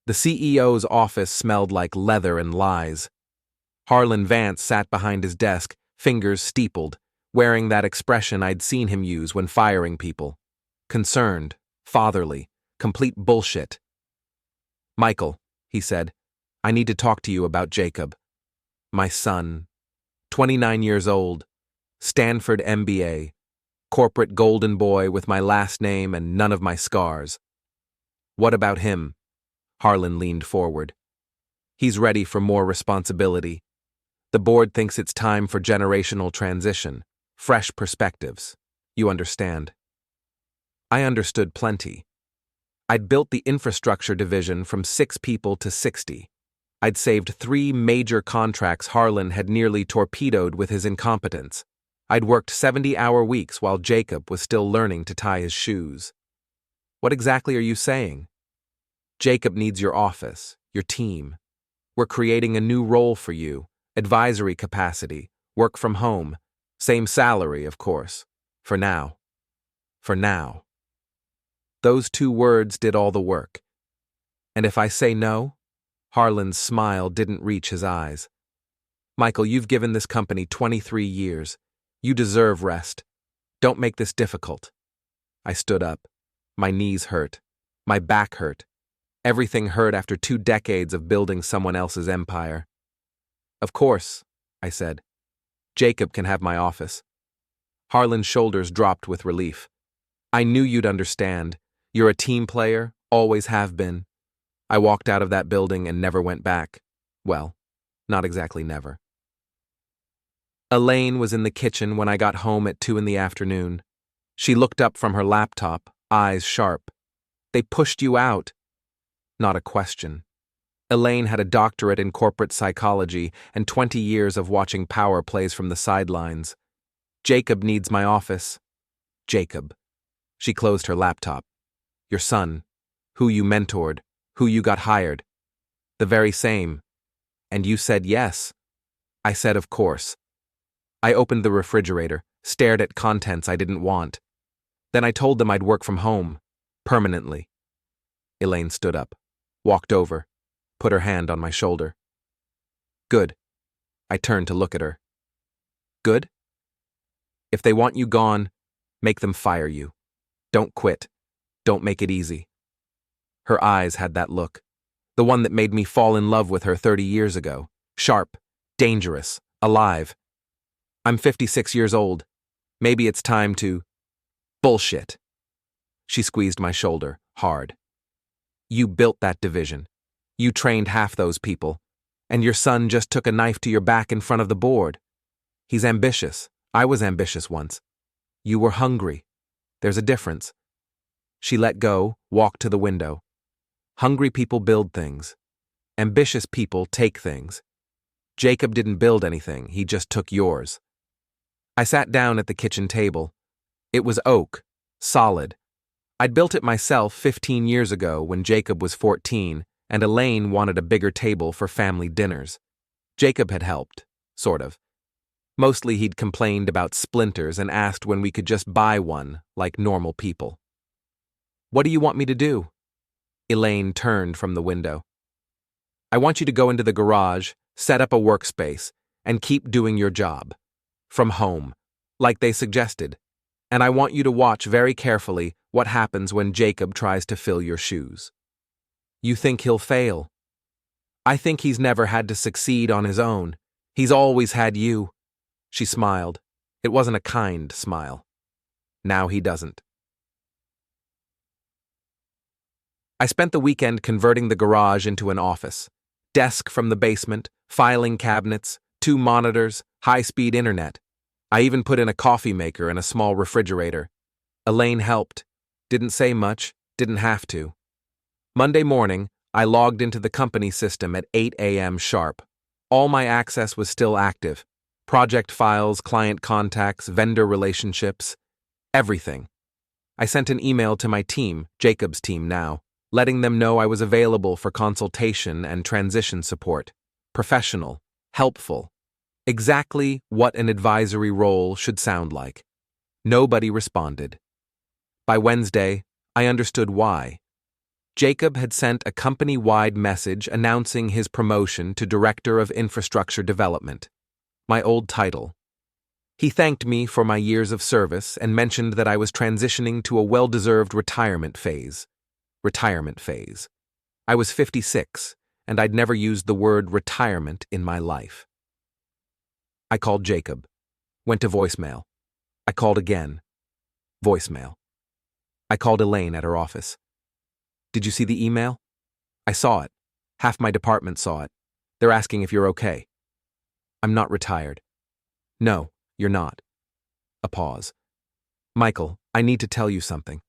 The CEO's office smelled like leather and lies. Harlan Vance sat behind his desk, fingers steepled, wearing that expression I'd seen him use when firing people. Concerned, fatherly, complete bullshit. "Michael," he said, "I need to talk to you about Jacob. My son. 29 years old, Stanford MBA, corporate golden boy with my last name and none of my scars." "What about him?" Harlan leaned forward. "He's ready for more responsibility. The board thinks it's time for generational transition, fresh perspectives. You understand." I understood plenty. I'd built the infrastructure division from 6 people to 60. I'd saved 3 major contracts Harlan had nearly torpedoed with his incompetence. I'd worked 70-hour weeks while Jacob was still learning to tie his shoes. "What exactly are you saying?" "Jacob needs your office, your team. We're creating a new role for you, advisory capacity, work from home, same salary, of course. For now." For now. Those 2 words did all the work. "And if I say no?" Harlan's smile didn't reach his eyes. "Michael, you've given this company 23 years. You deserve rest. Don't make this difficult." I stood up. My knees hurt. My back hurt. Everything hurt after 2 decades of building someone else's empire. "Of course," I said. "Jacob can have my office." Harlan's shoulders dropped with relief. "I knew you'd understand. You're a team player, always have been." I walked out of that building and never went back. Well, not exactly never. Elaine was in the kitchen when I got home at 2 in the afternoon. She looked up from her laptop, eyes sharp. "They pushed you out." Not a question. Elaine had a doctorate in corporate psychology and 20 years of watching power plays from the sidelines. "Jacob needs my office." "Jacob." She closed her laptop. "Your son. Who you mentored. Who you got hired." "The very same." "And you said yes." I said of course. I opened the refrigerator, stared at contents I didn't want. Then I told them I'd work from home. Permanently. Elaine stood up, walked over, put her hand on my shoulder. "Good." I turned to look at her. "Good?" "If they want you gone, make them fire you. Don't quit. Don't make it easy." Her eyes had that look, the one that made me fall in love with her 30 years ago. Sharp, dangerous, alive. "I'm 56 years old. Maybe it's time to—" "Bullshit." She squeezed my shoulder, hard. "You built that division. You trained half those people. And your son just took a knife to your back in front of the board. He's ambitious. I was ambitious once. You were hungry. There's a difference." She let go, walked to the window. "Hungry people build things. Ambitious people take things. Jacob didn't build anything, he just took yours." I sat down at the kitchen table. It was oak, solid. I'd built it myself 15 years ago when Jacob was 14, and Elaine wanted a bigger table for family dinners. Jacob had helped, sort of. Mostly he'd complained about splinters and asked when we could just buy one, like normal people. "What do you want me to do?" Elaine turned from the window. "I want you to go into the garage, set up a workspace, and keep doing your job. From home, like they suggested. And I want you to watch very carefully what happens when Jacob tries to fill your shoes." "You think he'll fail?" "I think he's never had to succeed on his own. He's always had you." She smiled. It wasn't a kind smile. "Now he doesn't." I spent the weekend converting the garage into an office. Desk from the basement, filing cabinets, 2 monitors, high-speed internet. I even put in a coffee maker and a small refrigerator. Elaine helped. Didn't say much, didn't have to. Monday morning, I logged into the company system at 8 a.m. sharp. All my access was still active. Project files, client contacts, vendor relationships, everything. I sent an email to my team, Jacob's team now, letting them know I was available for consultation and transition support. Professional, helpful. Exactly what an advisory role should sound like. Nobody responded. By Wednesday, I understood why. Jacob had sent a company-wide message announcing his promotion to Director of Infrastructure Development, my old title. He thanked me for my years of service and mentioned that I was transitioning to a well-deserved retirement phase. I was 56, and I'd never used the word retirement in my life. I called Jacob. Went to voicemail. I called again. Voicemail. I called Elaine at her office. Did you see the email? I saw it. Half my department saw it. They're asking if you're okay. I'm not retired. No, you're not. A pause. Michael, I need to tell you something.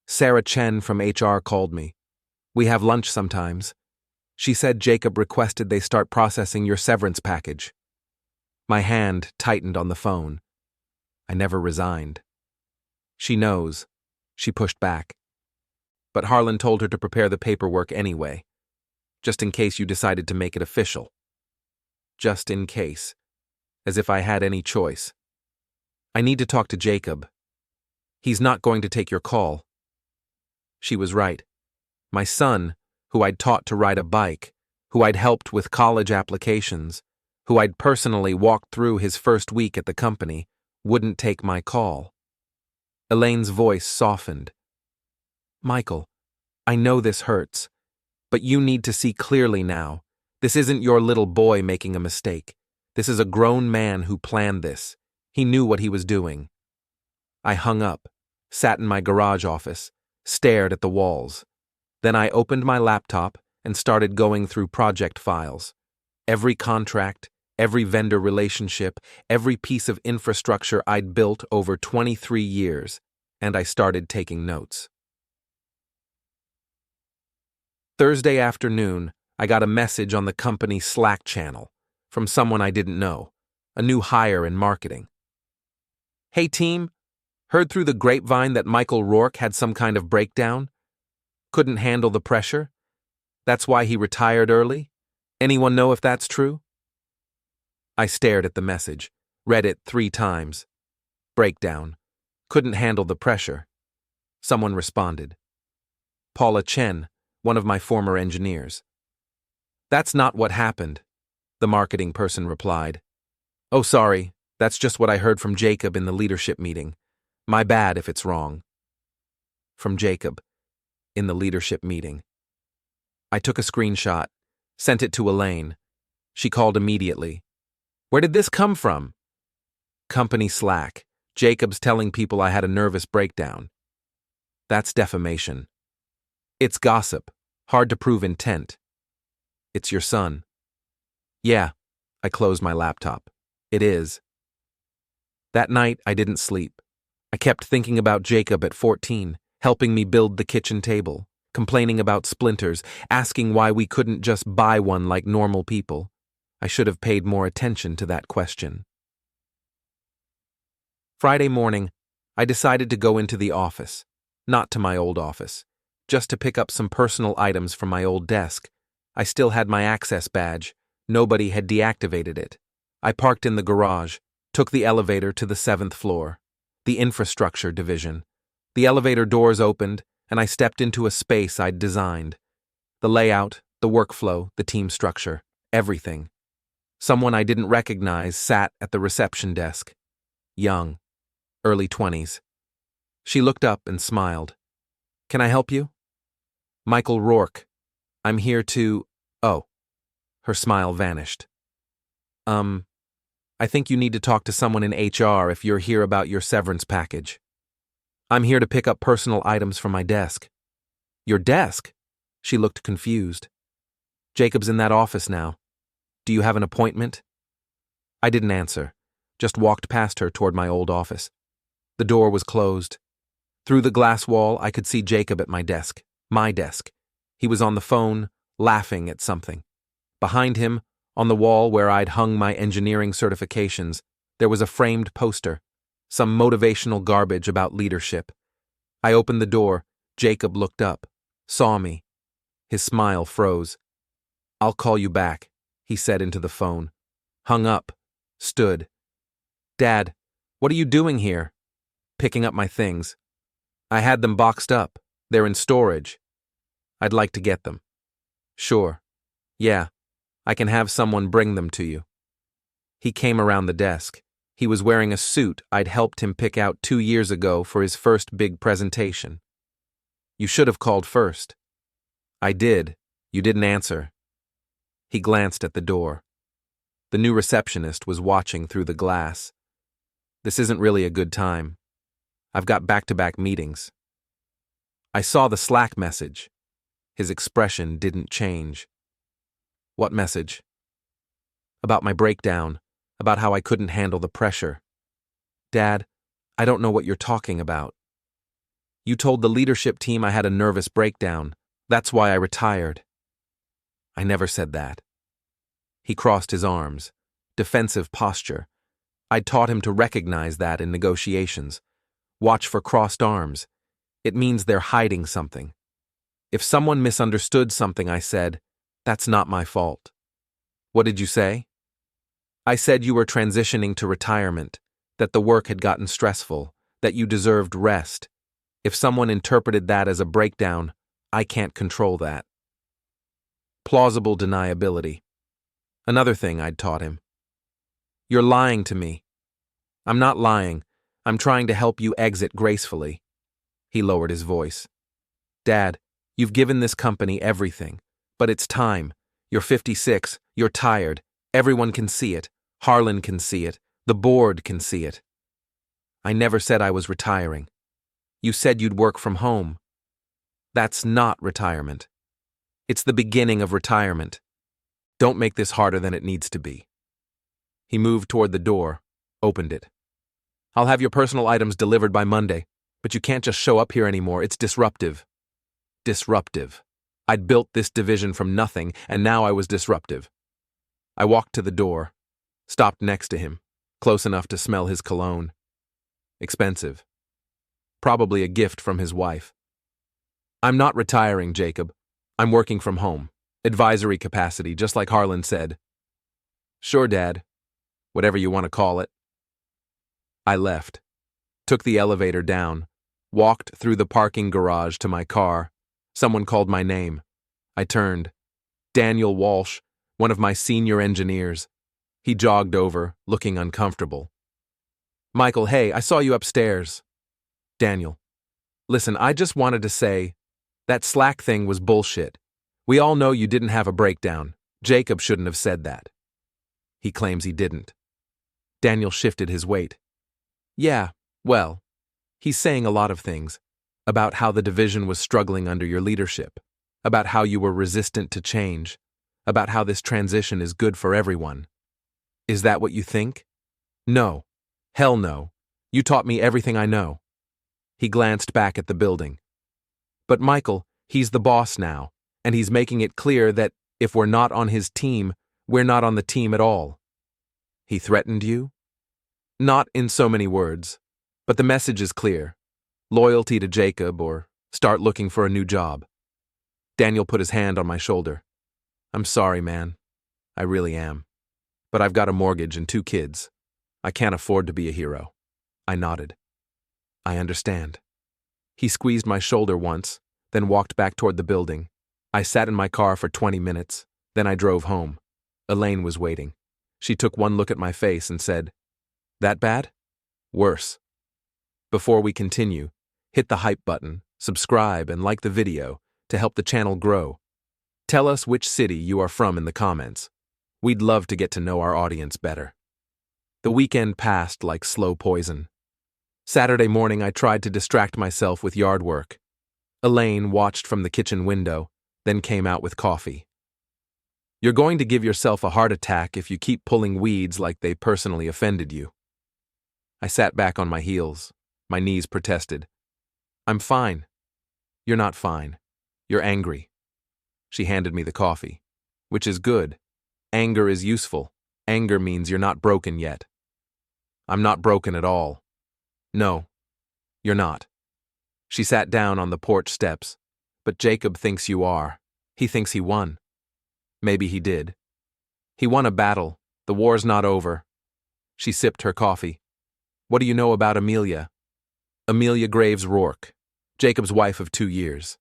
Sarah Chen from HR called me. We have lunch sometimes. She said Jacob requested they start processing your severance package. My hand tightened on the phone. I never resigned. She knows. She pushed back. But Harlan told her to prepare the paperwork anyway, just in case you decided to make it official. Just in case. As if I had any choice. I need to talk to Jacob. He's not going to take your call. She was right. My son, who I'd taught to ride a bike, who I'd helped with college applications, who I'd personally walked through his first week at the company, wouldn't take my call. Elaine's voice softened. Michael, I know this hurts, but you need to see clearly now. This isn't your little boy making a mistake. This is a grown man who planned this. He knew what he was doing. I hung up, sat in my garage office, stared at the walls. Then I opened my laptop and started going through project files. Every contract, every vendor relationship, every piece of infrastructure I'd built over 23 years, and I started taking notes. Thursday afternoon, I got a message on the company Slack channel from someone I didn't know, a new hire in marketing. Hey team, heard through the grapevine that Michael Rourke had some kind of breakdown? Couldn't handle the pressure? That's why he retired early? Anyone know if that's true? I stared at the message, read it 3 times. Breakdown. Couldn't handle the pressure. Someone responded. Paula Chen, one of my former engineers. That's not what happened, the marketing person replied. Oh, sorry, that's just what I heard from Jacob in the leadership meeting. My bad if it's wrong. From Jacob, in the leadership meeting. I took a screenshot, sent it to Elaine. She called immediately. Where did this come from? Company Slack. Jacob's telling people I had a nervous breakdown. That's defamation. It's gossip. Hard to prove intent. It's your son. Yeah, I closed my laptop. It is. That night, I didn't sleep. I kept thinking about Jacob at 14, helping me build the kitchen table, complaining about splinters, asking why we couldn't just buy one like normal people. I should have paid more attention to that question. Friday morning, I decided to go into the office, not to my old office, just to pick up some personal items from my old desk. I still had my access badge. Nobody had deactivated it. I parked in the garage, took the elevator to the 7th floor, the infrastructure division. The elevator doors opened, and I stepped into a space I'd designed. The layout, the workflow, the team structure, everything. Someone I didn't recognize sat at the reception desk. Young, early 20s. She looked up and smiled. Can I help you? Michael Rourke. I'm here to... Oh. Her smile vanished. I think you need to talk to someone in HR if you're here about your severance package. I'm here to pick up personal items from my desk. Your desk? She looked confused. Jacob's in that office now. Do you have an appointment? I didn't answer, just walked past her toward my old office. The door was closed. Through the glass wall, I could see Jacob at my desk. My desk. He was on the phone, laughing at something. Behind him, on the wall where I'd hung my engineering certifications, there was a framed poster, some motivational garbage about leadership. I opened the door. Jacob looked up, saw me. His smile froze. I'll call you back, he said into the phone. Hung up, stood. Dad, what are you doing here? Picking up my things. I had them boxed up. They're in storage. I'd like to get them. Sure. Yeah, I can have someone bring them to you. He came around the desk. He was wearing a suit I'd helped him pick out 2 years ago for his first big presentation. You should have called first. I did. You didn't answer. He glanced at the door. The new receptionist was watching through the glass. This isn't really a good time. I've got back-to-back meetings. I saw the Slack message. His expression didn't change. What message? About my breakdown, about how I couldn't handle the pressure. Dad, I don't know what you're talking about. You told the leadership team I had a nervous breakdown. That's why I retired. I never said that. He crossed his arms. Defensive posture. I'd taught him to recognize that in negotiations. Watch for crossed arms. It means they're hiding something. If someone misunderstood something I said, that's not my fault. What did you say? I said you were transitioning to retirement, that the work had gotten stressful, that you deserved rest. If someone interpreted that as a breakdown, I can't control that. Plausible deniability. Another thing I'd taught him. You're lying to me. I'm not lying. I'm trying to help you exit gracefully. He lowered his voice. Dad, you've given this company everything, but it's time. You're 56, you're tired. Everyone can see it. Harlan can see it. The board can see it. I never said I was retiring. You said you'd work from home. That's not retirement. It's the beginning of retirement. Don't make this harder than it needs to be. He moved toward the door, opened it. I'll have your personal items delivered by Monday, but you can't just show up here anymore. It's disruptive. Disruptive. I'd built this division from nothing, and now I was disruptive. I walked to the door, stopped next to him, close enough to smell his cologne. Expensive. Probably a gift from his wife. I'm not retiring, Jacob. I'm working from home. Advisory capacity, just like Harlan said. Sure, Dad. Whatever you want to call it. I left, took the elevator down, walked through the parking garage to my car. Someone called my name. I turned. Daniel Walsh, one of my senior engineers. He jogged over, looking uncomfortable. Michael, hey, I saw you upstairs. Daniel. Listen, I just wanted to say, that Slack thing was bullshit. We all know you didn't have a breakdown. Jacob shouldn't have said that. He claims he didn't. Daniel shifted his weight. Yeah, well, he's saying a lot of things. About how the division was struggling under your leadership. About how you were resistant to change. About how this transition is good for everyone. Is that what you think? No. Hell no. You taught me everything I know. He glanced back at the building. But Michael, he's the boss now, and he's making it clear that if we're not on his team, we're not on the team at all. He threatened you? Not in so many words, but the message is clear. Loyalty to Jacob or start looking for a new job. Daniel put his hand on my shoulder. I'm sorry, man. I really am. But I've got a mortgage and 2 kids. I can't afford to be a hero. I nodded. I understand. He squeezed my shoulder once, then walked back toward the building. I sat in my car for 20 minutes, then I drove home. Elaine was waiting. She took one look at my face and said, That bad? Worse. Before we continue, hit the hype button, subscribe, and like the video to help the channel grow. Tell us which city you are from in the comments. We'd love to get to know our audience better. The weekend passed like slow poison. Saturday morning I tried to distract myself with yard work. Elaine watched from the kitchen window, then came out with coffee. You're going to give yourself a heart attack if you keep pulling weeds like they personally offended you. I sat back on my heels. My knees protested. I'm fine. You're not fine. You're angry. She handed me the coffee. Which is good. Anger is useful. Anger means you're not broken yet. I'm not broken at all. No, you're not. She sat down on the porch steps. But Jacob thinks you are. He thinks he won. Maybe he did. He won a battle. The war's not over. She sipped her coffee. What do you know about Amelia? Amelia Graves Rourke, Jacob's wife of 2 years.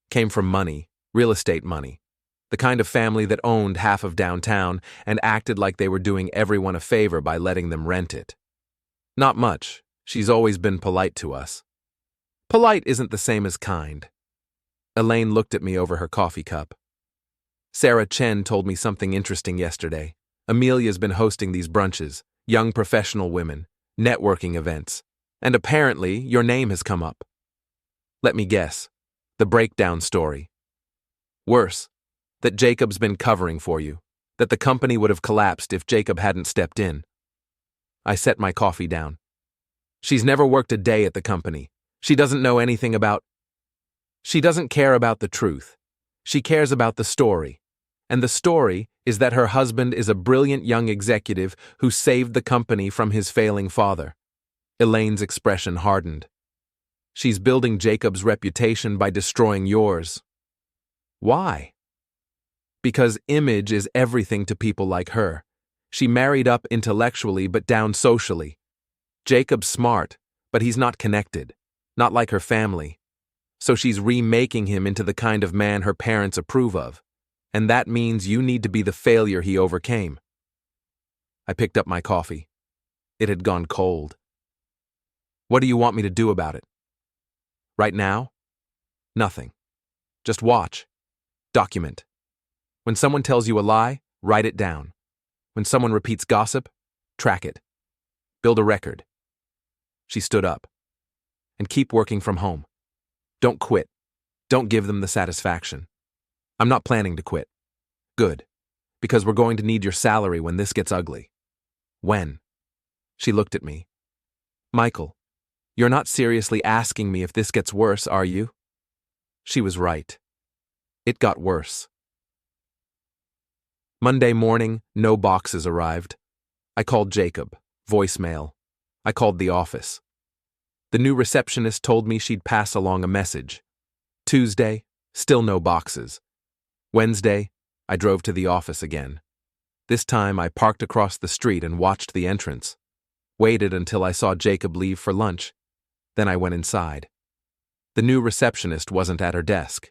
Came from money, Real estate money. The kind of family that owned half of downtown and acted like they were doing everyone a favor by letting them rent it. Not much. She's always been polite to us. Polite isn't the same as kind. Elaine looked at me over her coffee cup. Sarah Chen told me something interesting yesterday. Amelia's been hosting these brunches, young professional women, networking events, and apparently your name has come up. Let me guess. The breakdown story. Worse, that Jacob's been covering for you, that the company would have collapsed if Jacob hadn't stepped in. I set my coffee down. She's never worked a day at the company. She doesn't know anything about. She doesn't care about the truth. She cares about the story. And the story is that her husband is a brilliant young executive who saved the company from his failing father. Elaine's expression hardened. She's building Jacob's reputation by destroying yours. Why? Because image is everything to people like her. She married up intellectually but down socially. Jacob's smart, but he's not connected, not like her family. So she's remaking him into the kind of man her parents approve of. And that means you need to be the failure he overcame. I picked up my coffee. It had gone cold. What do you want me to do about it? Right now? Nothing. Just watch. Document. When someone tells you a lie, write it down. When someone repeats gossip, track it. Build a record. She stood up. And keep working from home. Don't quit. Don't give them the satisfaction. I'm not planning to quit. Good. Because we're going to need your salary when this gets ugly. When? She looked at me. Michael, you're not seriously asking me if this gets worse, are you? She was right. It got worse. Monday morning, no boxes arrived. I called Jacob. Voicemail. I called the office. The new receptionist told me she'd pass along a message. Tuesday, still no boxes. Wednesday, I drove to the office again. This time I parked across the street and watched the entrance. Waited until I saw Jacob leave for lunch. Then I went inside. The new receptionist wasn't at her desk.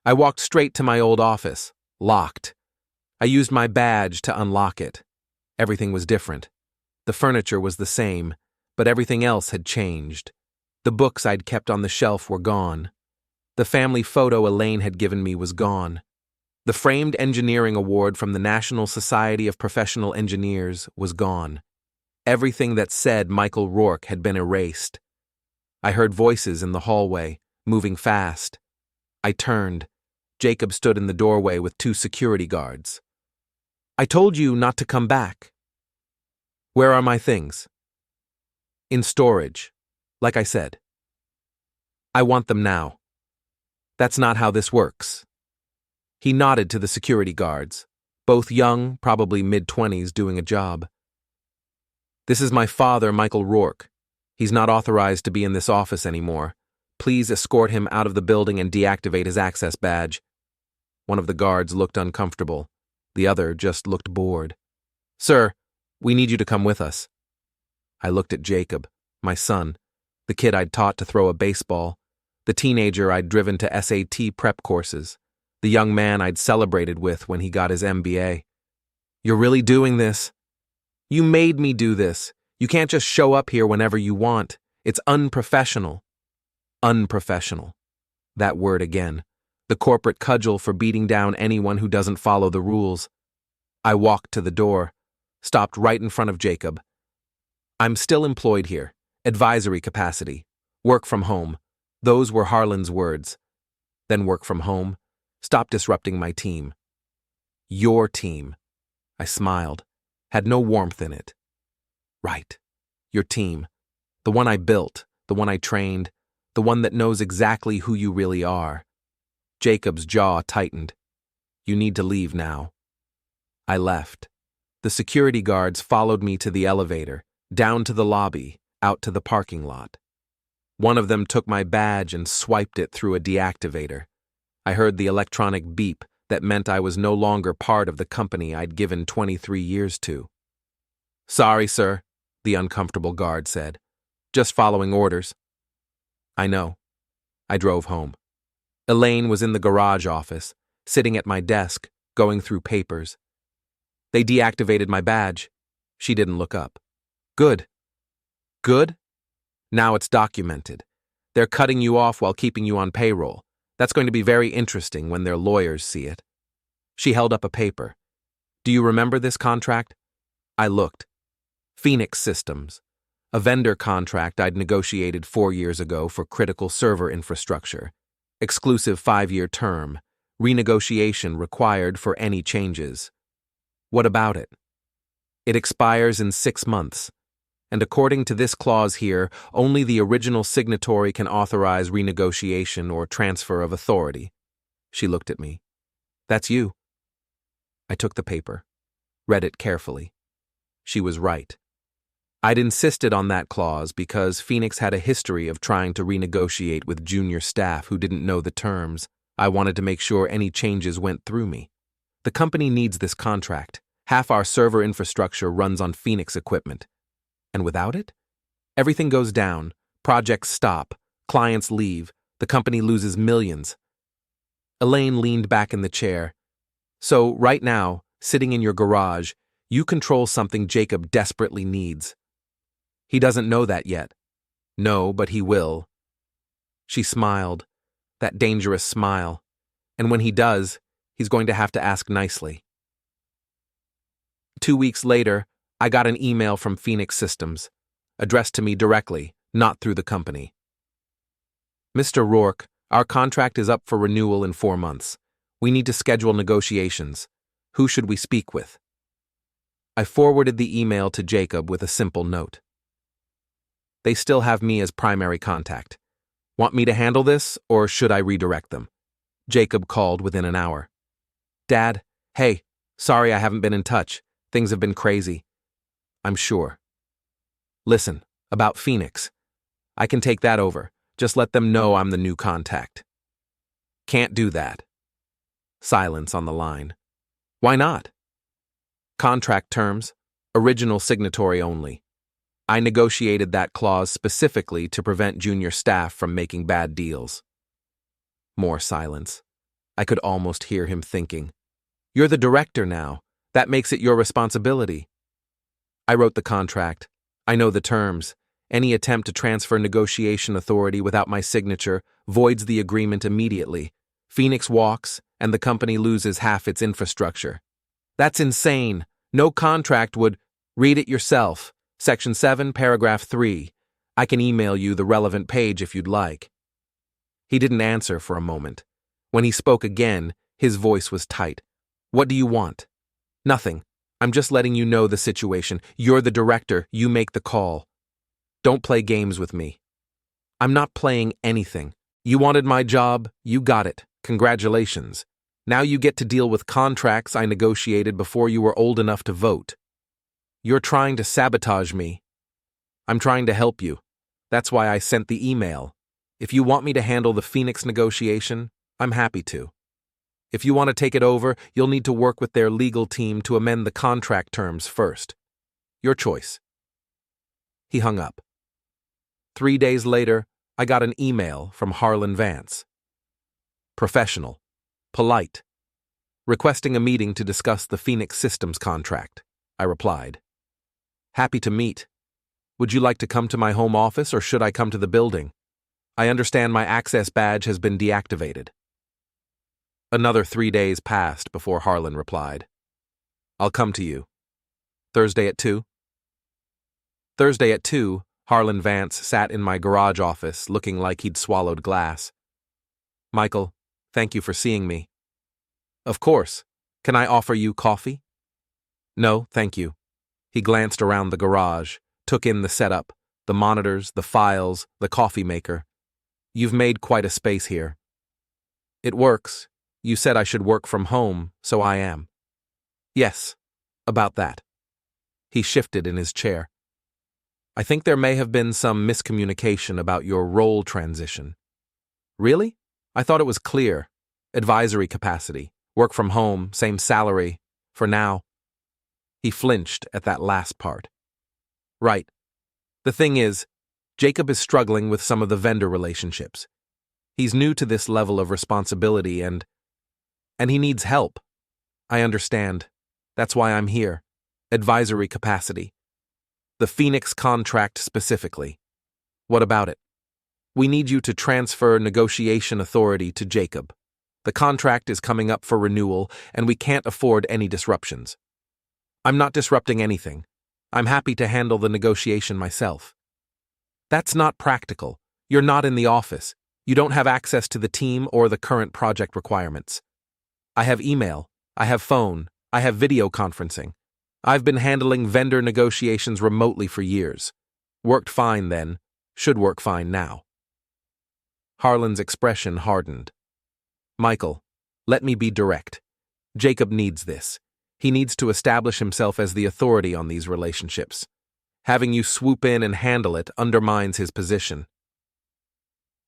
I walked straight to my old office, locked. I used my badge to unlock it. Everything was different. The furniture was the same, but everything else had changed. The books I'd kept on the shelf were gone. The family photo Elaine had given me was gone. The framed engineering award from the National Society of Professional Engineers was gone. Everything that said Michael Rourke had been erased. I heard voices in the hallway, moving fast. I turned. Jacob stood in the doorway with 2 security guards. I told you not to come back. Where are my things? In storage, like I said. I want them now. That's not how this works. He nodded to the security guards, both young, probably mid-20s, doing a job. This is my father, Michael Rourke. He's not authorized to be in this office anymore. Please escort him out of the building and deactivate his access badge. One of the guards looked uncomfortable. The other just looked bored. Sir, we need you to come with us. I looked at Jacob, my son, the kid I'd taught to throw a baseball, the teenager I'd driven to SAT prep courses, the young man I'd celebrated with when he got his MBA. You're really doing this? You made me do this. You can't just show up here whenever you want. It's unprofessional. Unprofessional. That word again. The corporate cudgel for beating down anyone who doesn't follow the rules. I walked to the door, stopped right in front of Jacob. I'm still employed here. Advisory capacity. Work from home. Those were Harlan's words. Then work from home. Stop disrupting my team. Your team. I smiled. Had no warmth in it. Right. Your team. The one I built. The one I trained. The one that knows exactly who you really are. Jacob's jaw tightened. You need to leave now. I left. The security guards followed me to the elevator, down to the lobby, out to the parking lot. One of them took my badge and swiped it through a deactivator. I heard the electronic beep that meant I was no longer part of the company I'd given 23 years to. Sorry, sir, the uncomfortable guard said. Just following orders. I know. I drove home. Elaine was in the garage office, sitting at my desk, going through papers. They deactivated my badge. She didn't look up. Good. Good? Now it's documented. They're cutting you off while keeping you on payroll. That's going to be very interesting when their lawyers see it. She held up a paper. Do you remember this contract? I looked. Phoenix Systems. A vendor contract I'd negotiated 4 years ago for critical server infrastructure. Exclusive 5-year term. Renegotiation required for any changes. What about it? It expires in 6 months. And according to this clause here, only the original signatory can authorize renegotiation or transfer of authority. She looked at me. That's you. I took the paper, read it carefully. She was right. I'd insisted on that clause because Phoenix had a history of trying to renegotiate with junior staff who didn't know the terms. I wanted to make sure any changes went through me. The company needs this contract. Half our server infrastructure runs on Phoenix equipment. And without it, everything goes down, projects stop, clients leave, the company loses millions. Elaine leaned back in the chair. So, right now, sitting in your garage, you control something Jacob desperately needs. He doesn't know that yet. No, but he will. She smiled, that dangerous smile. And when he does, he's going to have to ask nicely. 2 weeks later, I got an email from Phoenix Systems, addressed to me directly, not through the company. Mr. Rourke, our contract is up for renewal in 4 months. We need to schedule negotiations. Who should we speak with? I forwarded the email to Jacob with a simple note. They still have me as primary contact. Want me to handle this, or should I redirect them? Jacob called within an hour. Dad, hey, sorry I haven't been in touch. Things have been crazy. I'm sure. Listen, about Phoenix. I can take that over. Just let them know I'm the new contact. Can't do that. Silence on the line. Why not? Contract terms, original signatory only. I negotiated that clause specifically to prevent junior staff from making bad deals. More silence. I could almost hear him thinking. You're the director now. That makes it your responsibility. I wrote the contract. I know the terms. Any attempt to transfer negotiation authority without my signature voids the agreement immediately. Phoenix walks, and the company loses half its infrastructure. That's insane. No contract would... Read it yourself. Section 7, paragraph 3. I can email you the relevant page if you'd like. He didn't answer for a moment. When he spoke again, his voice was tight. What do you want? Nothing. I'm just letting you know the situation. You're the director. You make the call. Don't play games with me. I'm not playing anything. You wanted my job. You got it. Congratulations. Now you get to deal with contracts I negotiated before you were old enough to vote. You're trying to sabotage me. I'm trying to help you. That's why I sent the email. If you want me to handle the Phoenix negotiation, I'm happy to. If you want to take it over, you'll need to work with their legal team to amend the contract terms first. Your choice. He hung up. 3 days later, I got an email from Harlan Vance. Professional. Polite. Requesting a meeting to discuss the Phoenix Systems contract. I replied. Happy to meet. Would you like to come to my home office or should I come to the building? I understand my access badge has been deactivated. Another 3 days passed before Harlan replied. I'll come to you. Thursday at 2? Thursday at 2, Harlan Vance sat in my garage office looking like he'd swallowed glass. Michael, thank you for seeing me. Of course. Can I offer you coffee? No, thank you. He glanced around the garage, took in the setup, the monitors, the files, the coffee maker. You've made quite a space here. It works. You said I should work from home, so I am. Yes, about that. He shifted in his chair. I think there may have been some miscommunication about your role transition. Really? I thought it was clear. Advisory capacity, work from home, same salary, for now. He flinched at that last part. Right. The thing is, Jacob is struggling with some of the vendor relationships. He's new to this level of responsibility and he needs help. I understand. That's why I'm here. Advisory capacity. The Phoenix contract specifically. What about it? We need you to transfer negotiation authority to Jacob. The contract is coming up for renewal, and we can't afford any disruptions. I'm not disrupting anything. I'm happy to handle the negotiation myself. That's not practical. You're not in the office. You don't have access to the team or the current project requirements. I have email. I have phone. I have video conferencing. I've been handling vendor negotiations remotely for years. Worked fine then. Should work fine now. Harlan's expression hardened. Michael, let me be direct. Jacob needs this. He needs to establish himself as the authority on these relationships. Having you swoop in and handle it undermines his position.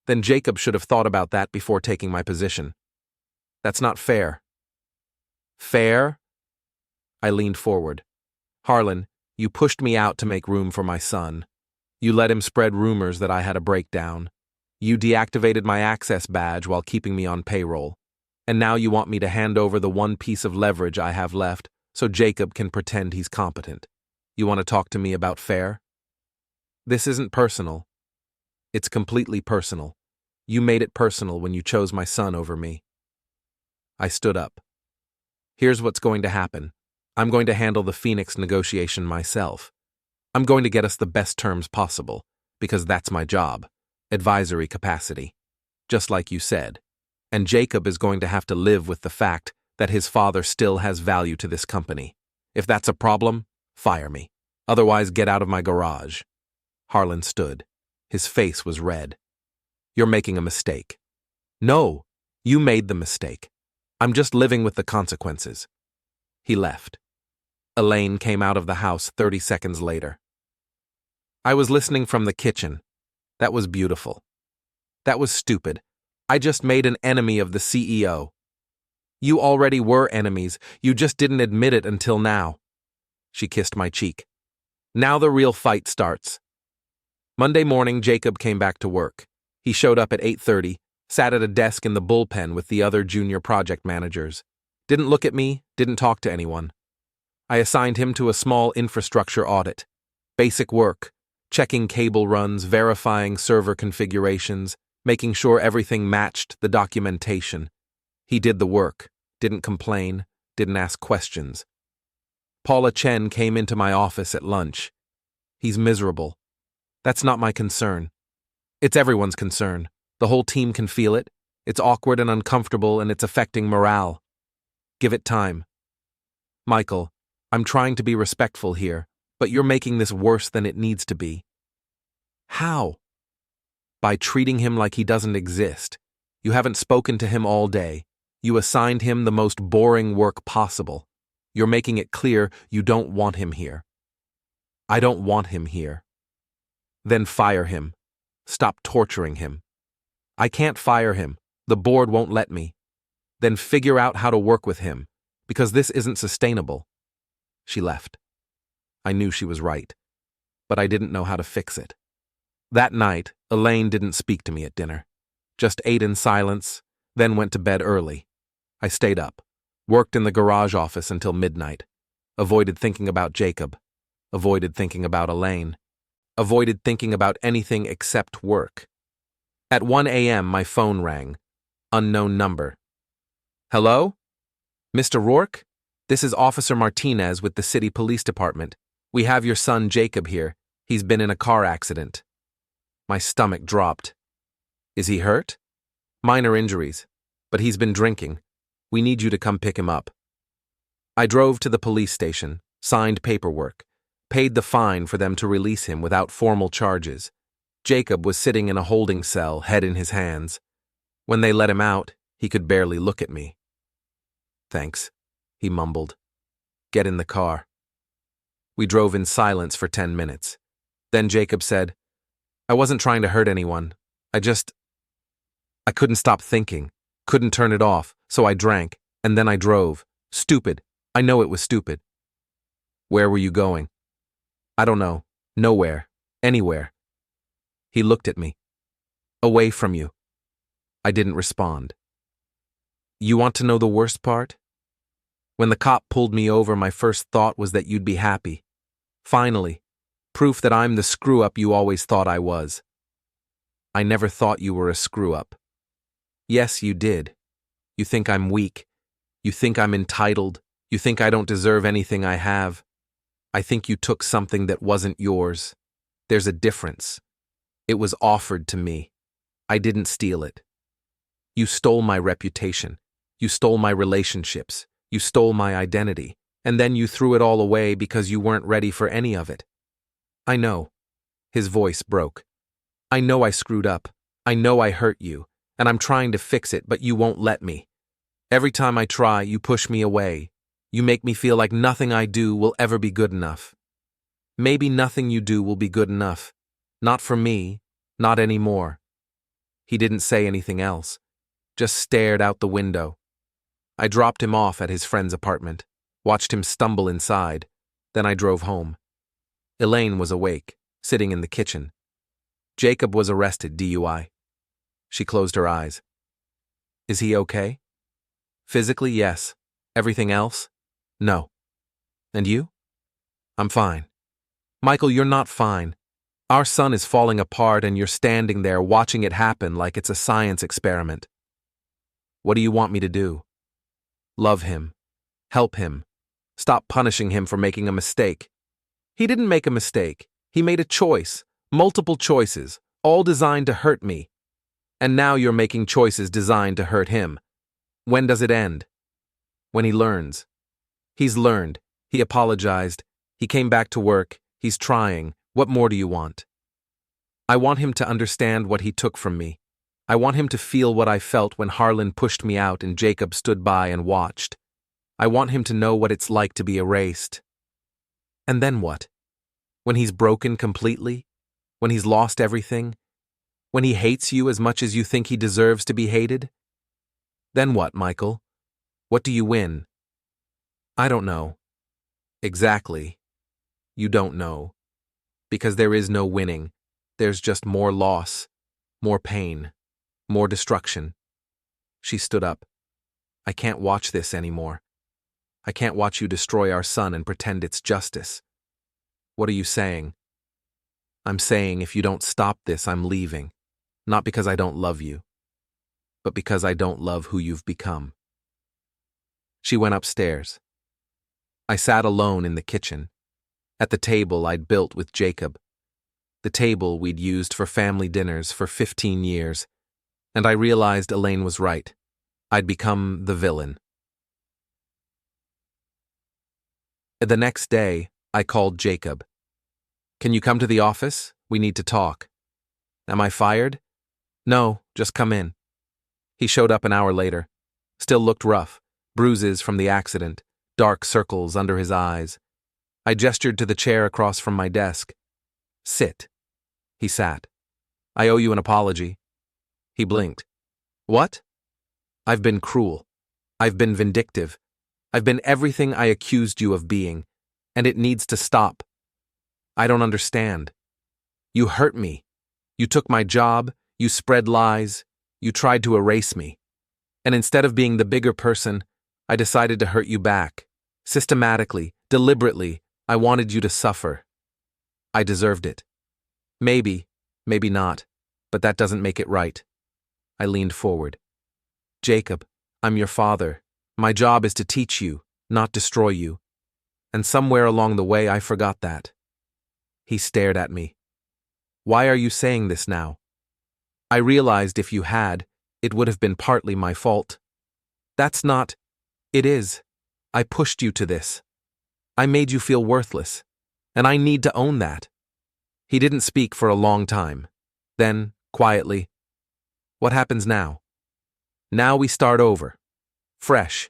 Then Jacob should have thought about that before taking my position. That's not fair. Fair? I leaned forward. Harlan, you pushed me out to make room for my son. You let him spread rumors that I had a breakdown. You deactivated my access badge while keeping me on payroll. And now you want me to hand over the one piece of leverage I have left so Jacob can pretend he's competent. You want to talk to me about fair? This isn't personal. It's completely personal. You made it personal when you chose my son over me. I stood up. Here's what's going to happen. I'm going to handle the Phoenix negotiation myself. I'm going to get us the best terms possible, because that's my job. Advisory capacity. Just like you said. And Jacob is going to have to live with the fact that his father still has value to this company. If that's a problem, fire me. Otherwise, get out of my garage. Harlan stood. His face was red. You're making a mistake. No, you made the mistake. I'm just living with the consequences. He left. Elaine came out of the house 30 seconds later. I was listening from the kitchen. That was beautiful. That was stupid. I just made an enemy of the CEO. You already were enemies, you just didn't admit it until now. She kissed my cheek. Now the real fight starts. Monday morning, Jacob came back to work. He showed up at 8:30, sat at a desk in the bullpen with the other junior project managers. Didn't look at me, didn't talk to anyone. I assigned him to a small infrastructure audit. Basic work, checking cable runs, verifying server configurations, making sure everything matched the documentation. He did the work, didn't complain, didn't ask questions. Paula Chen came into my office at lunch. He's miserable. That's not my concern. It's everyone's concern. The whole team can feel it. It's awkward and uncomfortable, and it's affecting morale. Give it time. Michael, I'm trying to be respectful here, but you're making this worse than it needs to be. How? By treating him like he doesn't exist. You haven't spoken to him all day. You assigned him the most boring work possible. You're making it clear you don't want him here. I don't want him here. Then fire him. Stop torturing him. I can't fire him. The board won't let me. Then figure out how to work with him, because this isn't sustainable. She left. I knew she was right, but I didn't know how to fix it. That night, Elaine didn't speak to me at dinner. Just ate in silence, then went to bed early. I stayed up, worked in the garage office until midnight, avoided thinking about Jacob, avoided thinking about Elaine, avoided thinking about anything except work. At 1 a.m., my phone rang. Unknown number. Hello? Mr. Rourke? This is Officer Martinez with the City Police Department. We have your son Jacob here. He's been in a car accident. My stomach dropped. Is he hurt? Minor injuries, but he's been drinking. We need you to come pick him up. I drove to the police station, signed paperwork, paid the fine for them to release him without formal charges. Jacob was sitting in a holding cell, head in his hands. When they let him out, he could barely look at me. Thanks, he mumbled. Get in the car. We drove in silence for 10 minutes. Then Jacob said, I wasn't trying to hurt anyone. I couldn't stop thinking, couldn't turn it off, so I drank, and then I drove. Stupid. I know it was stupid. Where were you going? I don't know. Nowhere. Anywhere. He looked at me. Away from you. I didn't respond. You want to know the worst part? When the cop pulled me over, my first thought was that you'd be happy. Finally, proof that I'm the screw-up you always thought I was. I never thought you were a screw-up. Yes, you did. You think I'm weak. You think I'm entitled. You think I don't deserve anything I have. I think you took something that wasn't yours. There's a difference. It was offered to me. I didn't steal it. You stole my reputation. You stole my relationships. You stole my identity. And then you threw it all away because you weren't ready for any of it. I know. His voice broke. I know I screwed up. I know I hurt you. And I'm trying to fix it, but you won't let me. Every time I try, you push me away. You make me feel like nothing I do will ever be good enough. Maybe nothing you do will be good enough. Not for me. Not anymore. He didn't say anything else. Just stared out the window. I dropped him off at his friend's apartment, watched him stumble inside, then I drove home. Elaine was awake, sitting in the kitchen. Jacob was arrested, DUI. She closed her eyes. Is he okay? Physically, yes. Everything else? No. And you? I'm fine. Michael, you're not fine. Our son is falling apart and you're standing there watching it happen like it's a science experiment. What do you want me to do? Love him. Help him. Stop punishing him for making a mistake. He didn't make a mistake. He made a choice. Multiple choices, all designed to hurt me. And now you're making choices designed to hurt him. When does it end? When he learns. He's learned. He apologized. He came back to work. He's trying. What more do you want? I want him to understand what he took from me. I want him to feel what I felt when Harlan pushed me out and Jacob stood by and watched. I want him to know what it's like to be erased. And then what? When he's broken completely? When he's lost everything? When he hates you as much as you think he deserves to be hated? Then what, Michael? What do you win? I don't know. Exactly. You don't know. Because there is no winning. There's just more loss, more pain, more destruction. She stood up. I can't watch this anymore. I can't watch you destroy our son and pretend it's justice. What are you saying? I'm saying if you don't stop this, I'm leaving. Not because I don't love you, but because I don't love who you've become. She went upstairs. I sat alone in the kitchen, at the table I'd built with Jacob, the table we'd used for family dinners for 15 years, and I realized Elaine was right. I'd become the villain. The next day, I called Jacob. Can you come to the office? We need to talk. Am I fired? No, just come in. He showed up an hour later. Still looked rough, bruises from the accident, dark circles under his eyes. I gestured to the chair across from my desk. Sit. He sat. I owe you an apology. He blinked. What? I've been cruel. I've been vindictive. I've been everything I accused you of being, and it needs to stop. I don't understand. You hurt me. You took my job, you spread lies, you tried to erase me. And instead of being the bigger person, I decided to hurt you back. Systematically, deliberately, I wanted you to suffer. I deserved it. Maybe, maybe not, but that doesn't make it right. I leaned forward. Jacob, I'm your father. My job is to teach you, not destroy you. And somewhere along the way I forgot that. He stared at me. Why are you saying this now? I realized if you had, it would have been partly my fault. That's not. It is. I pushed you to this. I made you feel worthless, and I need to own that. He didn't speak for a long time. Then, quietly, what happens now? Now we start over. Fresh.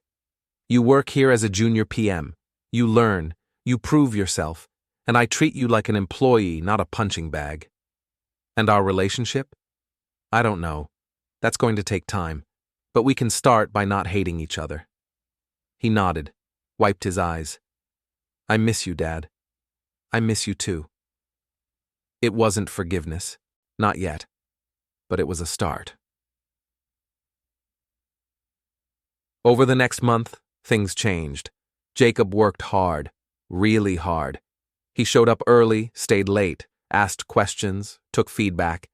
You work here as a junior PM. You learn. You prove yourself. And I treat you like an employee, not a punching bag. And our relationship? I don't know. That's going to take time. But we can start by not hating each other. He nodded, wiped his eyes. I miss you, Dad. I miss you too. It wasn't forgiveness. Not yet. But it was a start. Over the next month, things changed. Jacob worked hard, really hard. He showed up early, stayed late, asked questions, took feedback.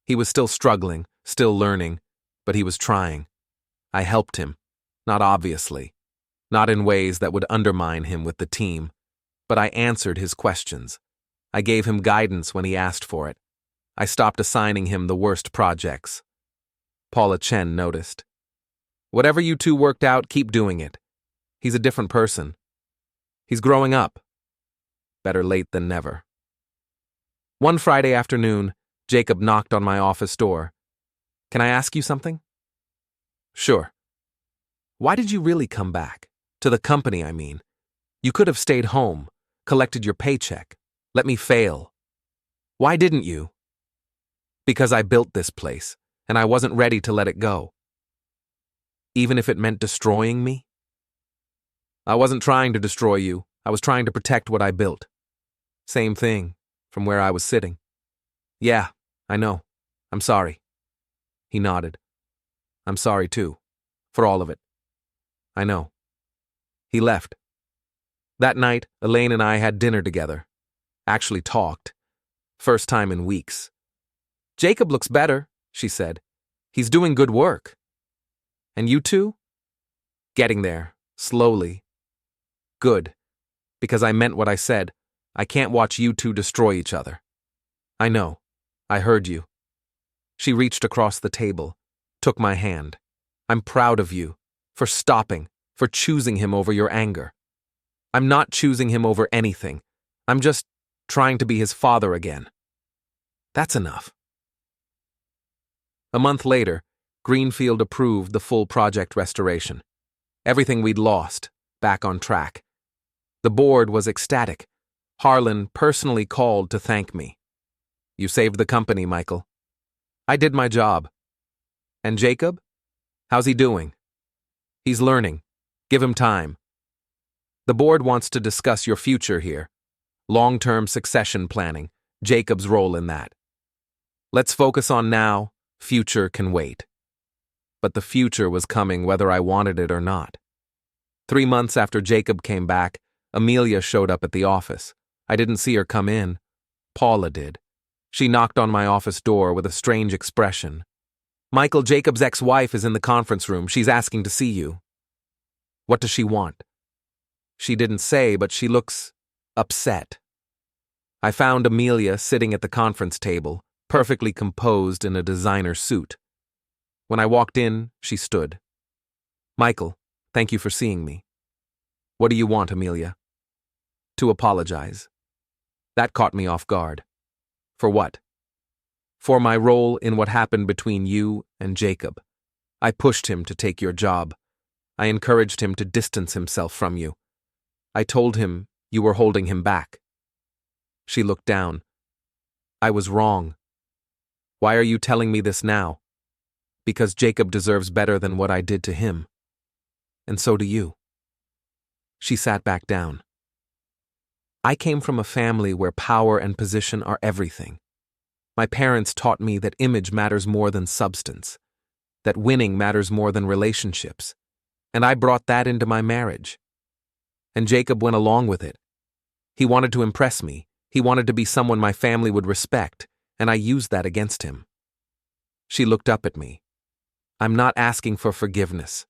He was still struggling, still learning, but he was trying. I helped him, not obviously, not in ways that would undermine him with the team, but I answered his questions. I gave him guidance when he asked for it. I stopped assigning him the worst projects. Paula Chen noticed. Whatever you two worked out, keep doing it. He's a different person. He's growing up. Better late than never. One Friday afternoon, Jacob knocked on my office door. Can I ask you something? Sure. Why did you really come back? To the company, I mean. You could have stayed home, collected your paycheck, let me fail. Why didn't you? Because I built this place, and I wasn't ready to let it go. Even if it meant destroying me? I wasn't trying to destroy you. I was trying to protect what I built. Same thing, from where I was sitting. Yeah, I know. I'm sorry. He nodded. I'm sorry too. For all of it. I know. He left. That night, Elaine and I had dinner together. Actually talked. First time in weeks. Jacob looks better, she said. He's doing good work. And you two? Getting there, slowly. Good. Because I meant what I said. I can't watch you two destroy each other. I know. I heard you. She reached across the table, took my hand. I'm proud of you. For stopping. For choosing him over your anger. I'm not choosing him over anything. I'm just trying to be his father again. That's enough. A month later, Greenfield approved the full project restoration. Everything we'd lost, back on track. The board was ecstatic. Harlan personally called to thank me. You saved the company, Michael. I did my job. And Jacob? How's he doing? He's learning. Give him time. The board wants to discuss your future here. Long-term succession planning, Jacob's role in that. Let's focus on now, future can wait. But the future was coming whether I wanted it or not. 3 months after Jacob came back, Amelia showed up at the office. I didn't see her come in. Paula did. She knocked on my office door with a strange expression. Michael, Jacob's ex-wife is in the conference room. She's asking to see you. What does she want? She didn't say, but she looks upset. I found Amelia sitting at the conference table, perfectly composed in a designer suit. When I walked in, she stood. Michael, thank you for seeing me. What do you want, Amelia? To apologize. That caught me off guard. For what? For my role in what happened between you and Jacob. I pushed him to take your job. I encouraged him to distance himself from you. I told him you were holding him back. She looked down. I was wrong. Why are you telling me this now? Because Jacob deserves better than what I did to him. And so do you. She sat back down. I came from a family where power and position are everything. My parents taught me that image matters more than substance, that winning matters more than relationships, and I brought that into my marriage. And Jacob went along with it. He wanted to impress me. He wanted to be someone my family would respect, and I used that against him. She looked up at me. I'm not asking for forgiveness.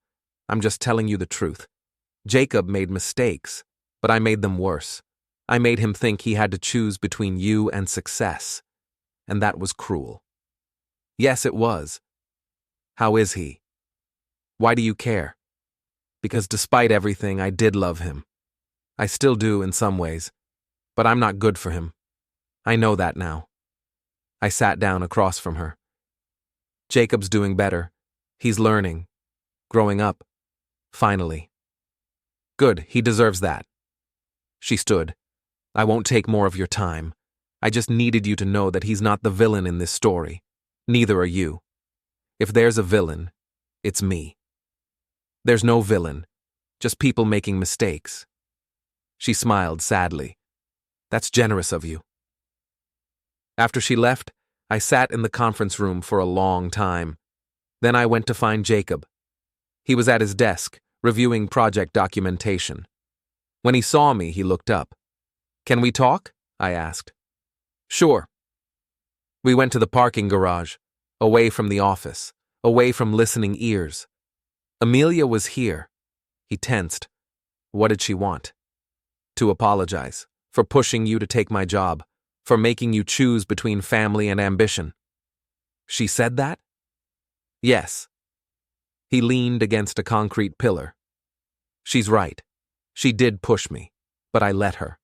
I'm just telling you the truth. Jacob made mistakes, but I made them worse. I made him think he had to choose between you and success, and that was cruel. Yes, it was. How is he? Why do you care? Because despite everything, I did love him. I still do in some ways, but I'm not good for him. I know that now. I sat down across from her. Jacob's doing better. He's learning. Growing up. Finally. Good, he deserves that. She stood. I won't take more of your time. I just needed you to know that he's not the villain in this story. Neither are you. If there's a villain, it's me. There's no villain, just people making mistakes. She smiled sadly. That's generous of you. After she left, I sat in the conference room for a long time. Then I went to find Jacob. He was at his desk, reviewing project documentation. When he saw me, he looked up. "Can we talk?" I asked. "Sure." We went to the parking garage, away from the office, away from listening ears. Amelia was here. He tensed. What did she want? To apologize, for pushing you to take my job, for making you choose between family and ambition. She said that? Yes. He leaned against a concrete pillar. She's right. She did push me, but I let her.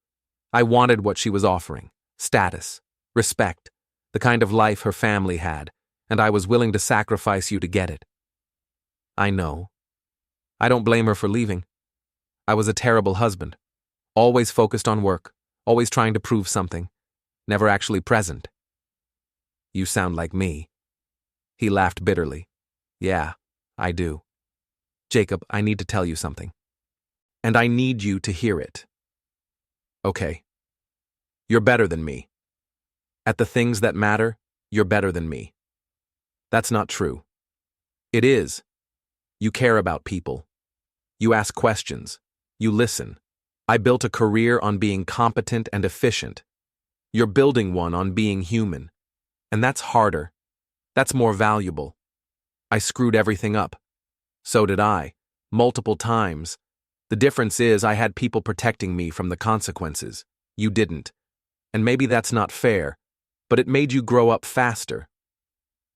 I wanted what she was offering: status, respect, the kind of life her family had, and I was willing to sacrifice you to get it. I know. I don't blame her for leaving. I was a terrible husband, always focused on work, always trying to prove something, never actually present. You sound like me. He laughed bitterly. Yeah, I do. Jacob, I need to tell you something. And I need you to hear it. Okay. You're better than me. At the things that matter, you're better than me. That's not true. It is. You care about people. You ask questions. You listen. I built a career on being competent and efficient. You're building one on being human. And that's harder. That's more valuable. I screwed everything up. So did I. Multiple times. The difference is I had people protecting me from the consequences. You didn't. And maybe that's not fair, but it made you grow up faster.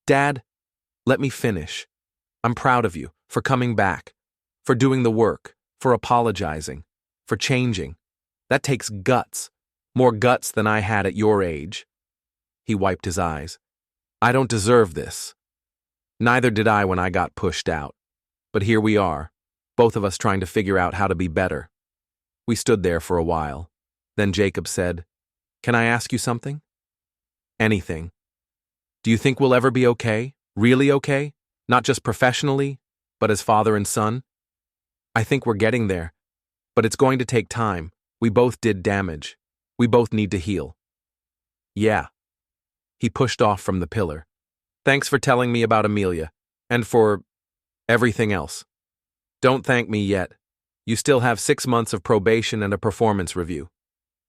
Dad, let me finish. I'm proud of you for coming back, for doing the work, for apologizing, for changing. That takes guts, more guts than I had at your age. He wiped his eyes. I don't deserve this. Neither did I when I got pushed out. But here we are, both of us trying to figure out how to be better. We stood there for a while. Then Jacob said, "Can I ask you something?" "Anything. Do you think we'll ever be okay? Really okay? Not just professionally, but as father and son?" "I think we're getting there. But it's going to take time. We both did damage. We both need to heal." "Yeah." He pushed off from the pillar. "Thanks for telling me about Amelia. And for everything else. Don't thank me yet. You still have 6 months of probation and a performance review."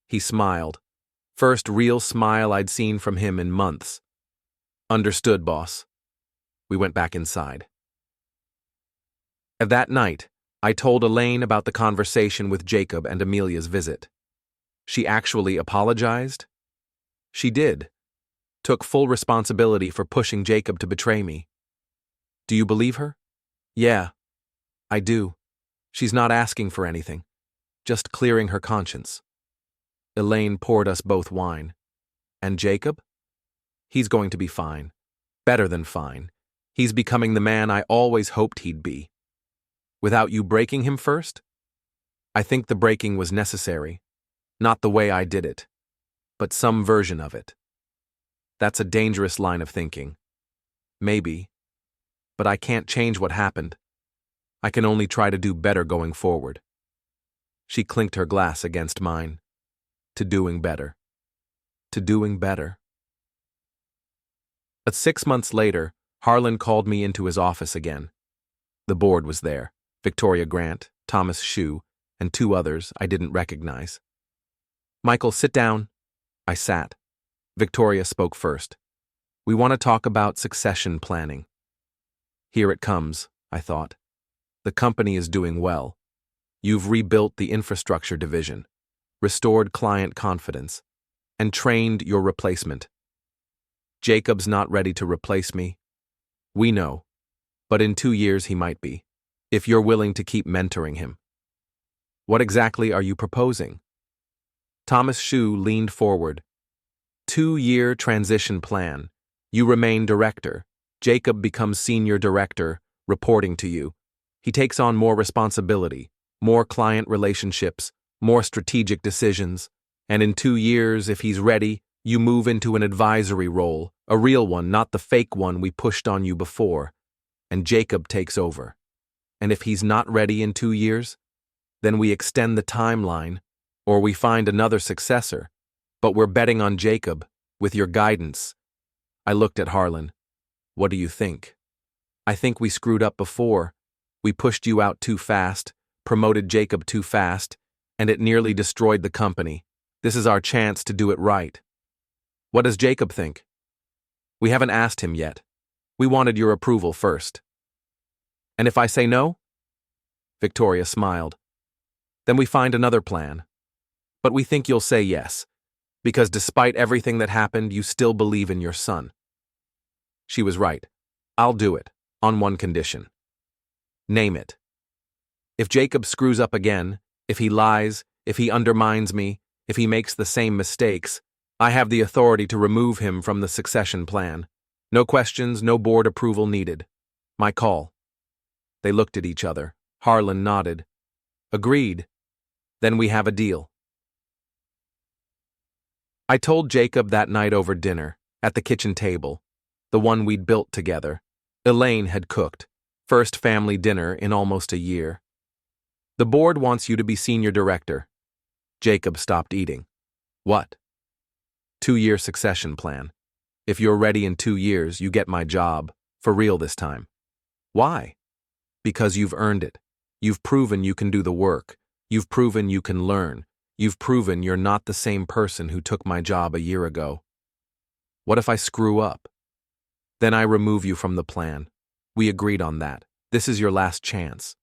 He smiled. First real smile I'd seen from him in months. "Understood, boss." We went back inside. That night, I told Elaine about the conversation with Jacob and Amelia's visit. She actually apologized? She did. Took full responsibility for pushing Jacob to betray me. Do you believe her? Yeah, I do. She's not asking for anything, just clearing her conscience. Elaine poured us both wine. And Jacob? He's going to be fine. Better than fine. He's becoming the man I always hoped he'd be. Without you breaking him first? I think the breaking was necessary. Not the way I did it, but some version of it. That's a dangerous line of thinking. Maybe. But I can't change what happened. I can only try to do better going forward. She clinked her glass against mine. To doing better. To doing better. But 6 months later, Harlan called me into his office again. The board was there. Victoria Grant, Thomas Shue, and 2 others I didn't recognize. "Michael, sit down." I sat. Victoria spoke first. "We want to talk about succession planning." Here it comes, I thought. The company is doing well. You've rebuilt the infrastructure division, restored client confidence, and trained your replacement. Jacob's not ready to replace me. We know, but in 2 years he might be, if you're willing to keep mentoring him. What exactly are you proposing? Thomas Shue leaned forward. 2-year transition plan. You remain director. Jacob becomes senior director, reporting to you. He takes on more responsibility, more client relationships, more strategic decisions. And in 2 years, if he's ready, you move into an advisory role, a real one, not the fake one we pushed on you before. And Jacob takes over. And if he's not ready in 2 years, then we extend the timeline, or we find another successor. But we're betting on Jacob, with your guidance. I looked at Harlan. What do you think? I think we screwed up before. We pushed you out too fast, promoted Jacob too fast, and it nearly destroyed the company. This is our chance to do it right. What does Jacob think? We haven't asked him yet. We wanted your approval first. And if I say no? Victoria smiled. Then we find another plan. But we think you'll say yes, because despite everything that happened, you still believe in your son. She was right. I'll do it, on one condition. Name it. If Jacob screws up again, if he lies, if he undermines me, if he makes the same mistakes, I have the authority to remove him from the succession plan. No questions, no board approval needed. My call. They looked at each other. Harlan nodded. Agreed. Then we have a deal. I told Jacob that night over dinner, at the kitchen table, the one we'd built together. Elaine had cooked. First family dinner in almost a year. The board wants you to be senior director. Jacob stopped eating. What? 2-year succession plan. If you're ready in 2 years, you get my job. For real this time. Why? Because you've earned it. You've proven you can do the work. You've proven you can learn. You've proven you're not the same person who took my job a year ago. What if I screw up? Then I remove you from the plan. We agreed on that. This is your last chance.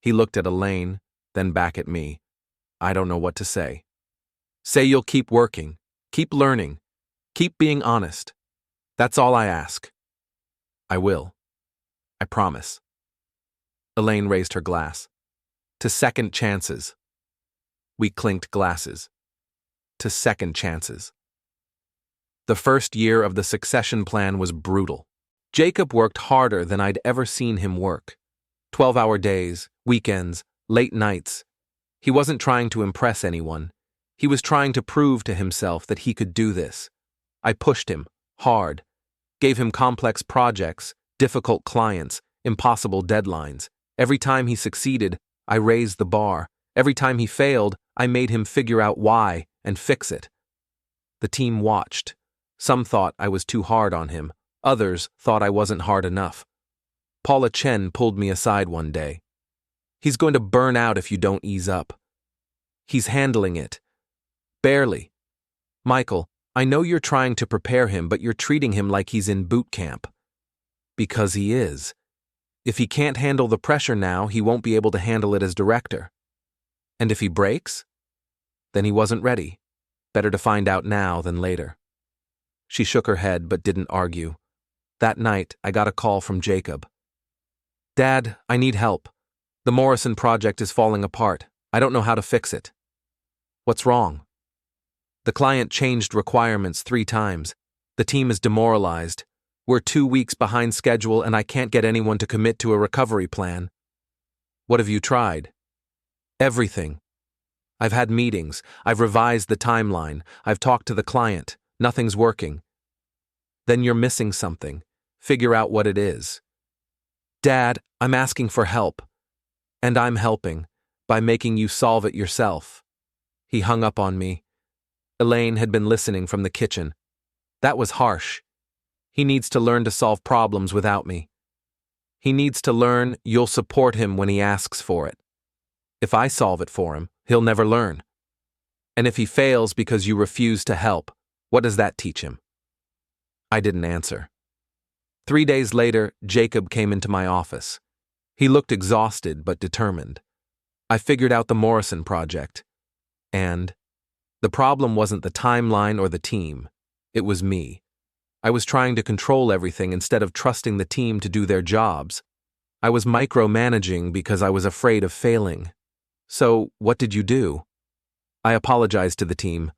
He looked at Elaine, then back at me. I don't know what to say. Say you'll keep working, keep learning, keep being honest. That's all I ask. I will. I promise. Elaine raised her glass. To second chances. We clinked glasses. To second chances. The first year of the succession plan was brutal. Jacob worked harder than I'd ever seen him work. 12-hour days, weekends, late nights. He wasn't trying to impress anyone. He was trying to prove to himself that he could do this. I pushed him, hard. Gave him complex projects, difficult clients, impossible deadlines. Every time he succeeded, I raised the bar. Every time he failed, I made him figure out why and fix it. The team watched. Some thought I was too hard on him. Others thought I wasn't hard enough. Paula Chen pulled me aside one day. He's going to burn out if you don't ease up. He's handling it. Barely. Michael, I know you're trying to prepare him, but you're treating him like he's in boot camp. Because he is. If he can't handle the pressure now, he won't be able to handle it as director. And if he breaks? Then he wasn't ready. Better to find out now than later. She shook her head but didn't argue. That night, I got a call from Jacob. Dad, I need help. The Morrison project is falling apart. I don't know how to fix it. What's wrong? The client changed requirements 3 times. The team is demoralized. We're 2 weeks behind schedule and I can't get anyone to commit to a recovery plan. What have you tried? Everything. I've had meetings. I've revised the timeline. I've talked to the client. Nothing's working. Then you're missing something. Figure out what it is. Dad, I'm asking for help. And I'm helping, by making you solve it yourself. He hung up on me. Elaine had been listening from the kitchen. That was harsh. He needs to learn to solve problems without me. He needs to learn you'll support him when he asks for it. If I solve it for him, he'll never learn. And if he fails because you refuse to help, what does that teach him? I didn't answer. 3 days later, Jacob came into my office. He looked exhausted but determined. I figured out the Morrison project. And the problem wasn't the timeline or the team. It was me. I was trying to control everything instead of trusting the team to do their jobs. I was micromanaging because I was afraid of failing. So, what did you do? I apologized to the team,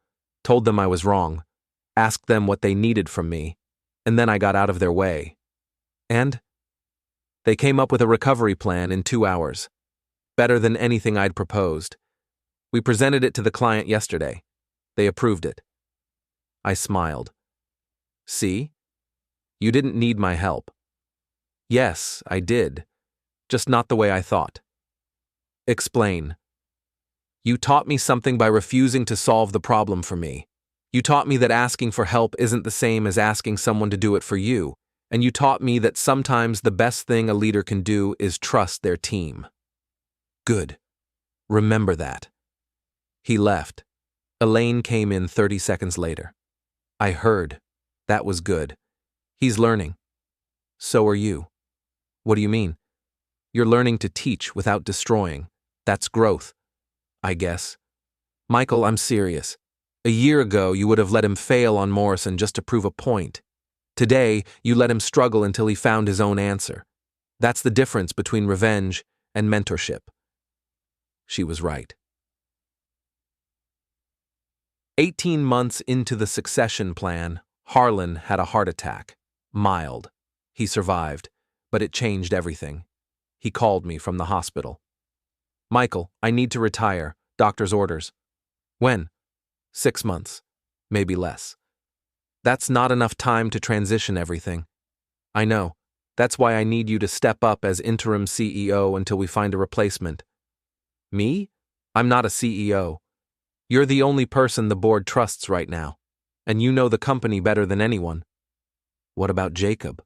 told them I was wrong, asked them what they needed from me, and then I got out of their way. And they came up with a recovery plan in 2 hours. Better than anything I'd proposed. We presented it to the client yesterday. They approved it. I smiled. See? You didn't need my help. Yes, I did. Just not the way I thought. Explain. You taught me something by refusing to solve the problem for me. You taught me that asking for help isn't the same as asking someone to do it for you, And you taught me that sometimes the best thing a leader can do is trust their team. Good. Remember that. He left. Elaine came in 30 seconds later. I heard. That was good. He's learning. So are you. What do you mean? You're learning to teach without destroying. That's growth, I guess. Michael, I'm serious. A year ago, you would have let him fail on Morrison just to prove a point. Today, you let him struggle until he found his own answer. That's the difference between revenge and mentorship. She was right. 18 months into the succession plan, Harlan had a heart attack. Mild. He survived, but it changed everything. He called me from the hospital. Michael, I need to retire. Doctor's orders. When? 6 months. Maybe less. That's not enough time to transition everything. I know. That's why I need you to step up as interim CEO until we find a replacement. Me? I'm not a CEO. You're the only person the board trusts right now, and you know the company better than anyone. What about Jacob?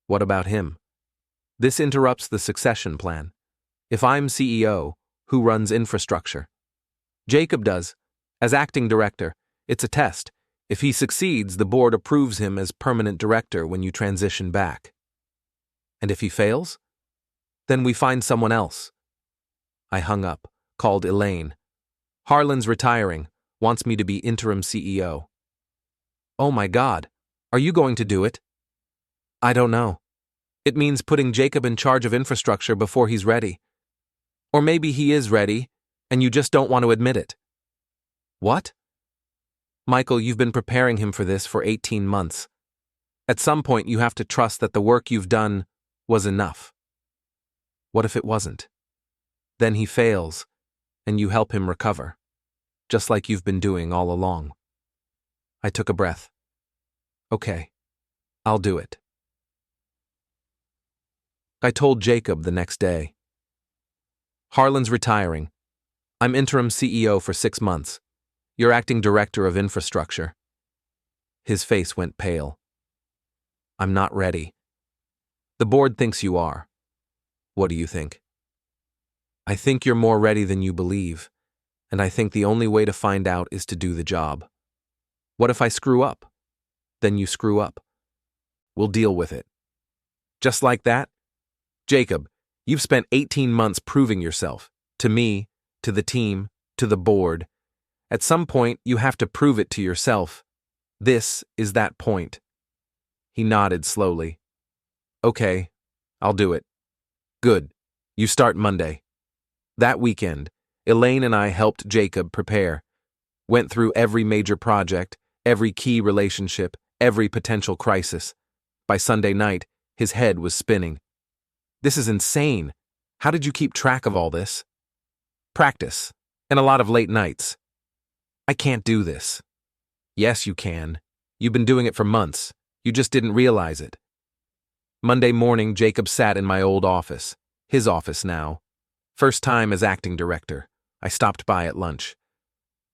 What about him? This interrupts the succession plan. If I'm CEO, who runs infrastructure? Jacob does. As acting director, it's a test. If he succeeds, the board approves him as permanent director when you transition back. And if he fails? Then we find someone else. I hung up, called Elaine. Harlan's retiring, wants me to be interim CEO. Oh my God, are you going to do it? I don't know. It means putting Jacob in charge of infrastructure before he's ready. Or maybe he is ready, and you just don't want to admit it. What? Michael, you've been preparing him for this for 18 months. At some point, you have to trust that the work you've done was enough. What if it wasn't? Then he fails, and you help him recover, just like you've been doing all along. I took a breath. Okay, I'll do it. I told Jacob the next day. Harlan's retiring. I'm interim CEO for 6 months. You're acting director of infrastructure. His face went pale. I'm not ready. The board thinks you are. What do you think? I think you're more ready than you believe, and I think the only way to find out is to do the job. What if I screw up? Then you screw up. We'll deal with it. Just like that? Jacob, you've spent 18 months proving yourself. To me, to the team, to the board. At some point, you have to prove it to yourself. This is that point. He nodded slowly. Okay, I'll do it. Good. You start Monday. That weekend, Elaine and I helped Jacob prepare. Went through every major project, every key relationship, every potential crisis. By Sunday night, his head was spinning. This is insane. How did you keep track of all this? Practice, and a lot of late nights. I can't do this. Yes, you can. You've been doing it for months. You just didn't realize it. Monday morning, Jacob sat in my old office. His office now. First time as acting director. I stopped by at lunch.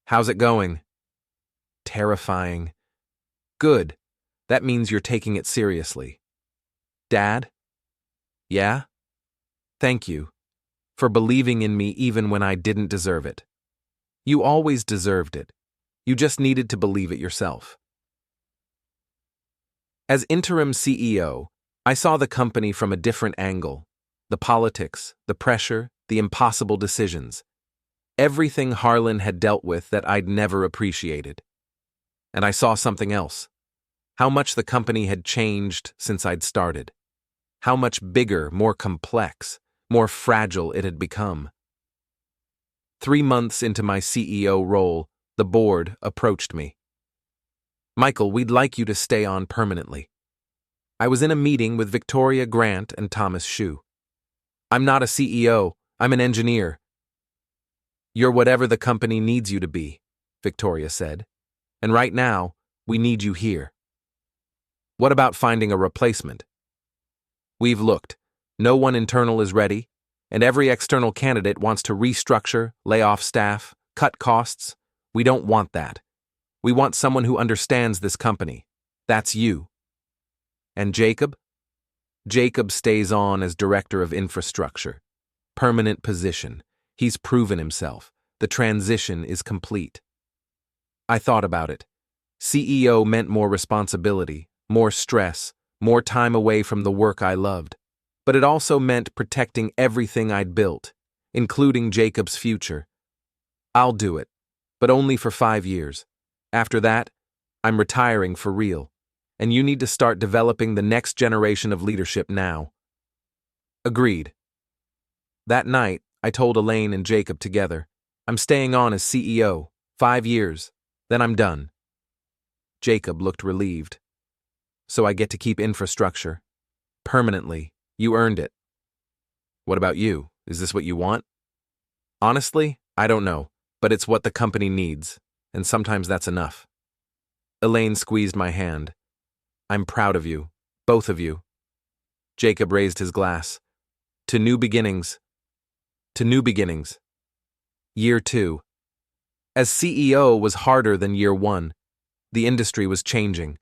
How's it going? Terrifying. Good. That means you're taking it seriously. Dad? Yeah? Thank you. For believing in me even when I didn't deserve it. You always deserved it. You just needed to believe it yourself. As interim CEO, I saw the company from a different angle. The politics, the pressure, the impossible decisions. Everything Harlan had dealt with that I'd never appreciated. And I saw something else. How much the company had changed since I'd started. How much bigger, more complex, more fragile it had become. 3 months into my CEO role, the board approached me. Michael, we'd like you to stay on permanently. I was in a meeting with Victoria Grant and Thomas Shue. I'm not a CEO, I'm an engineer. You're whatever the company needs you to be, Victoria said. And right now, we need you here. What about finding a replacement? We've looked. No one internal is ready, and every external candidate wants to restructure, lay off staff, cut costs. We don't want that. We want someone who understands this company. That's you. And Jacob? Jacob stays on as director of infrastructure. Permanent position. He's proven himself. The transition is complete. I thought about it. CEO meant more responsibility, more stress, more time away from the work I loved. But it also meant protecting everything I'd built, including Jacob's future. I'll do it, but only for 5 years. After that, I'm retiring for real, and you need to start developing the next generation of leadership now. Agreed. That night, I told Elaine and Jacob together, I'm staying on as CEO, 5 years, then I'm done. Jacob looked relieved. So I get to keep infrastructure. Permanently. You earned it. What about you? Is this what you want? Honestly, I don't know, but it's what the company needs, and sometimes that's enough. Elaine squeezed my hand. I'm proud of you, both of you. Jacob raised his glass. To new beginnings. To new beginnings. Year 2. As CEO was harder than year 1. The industry was changing.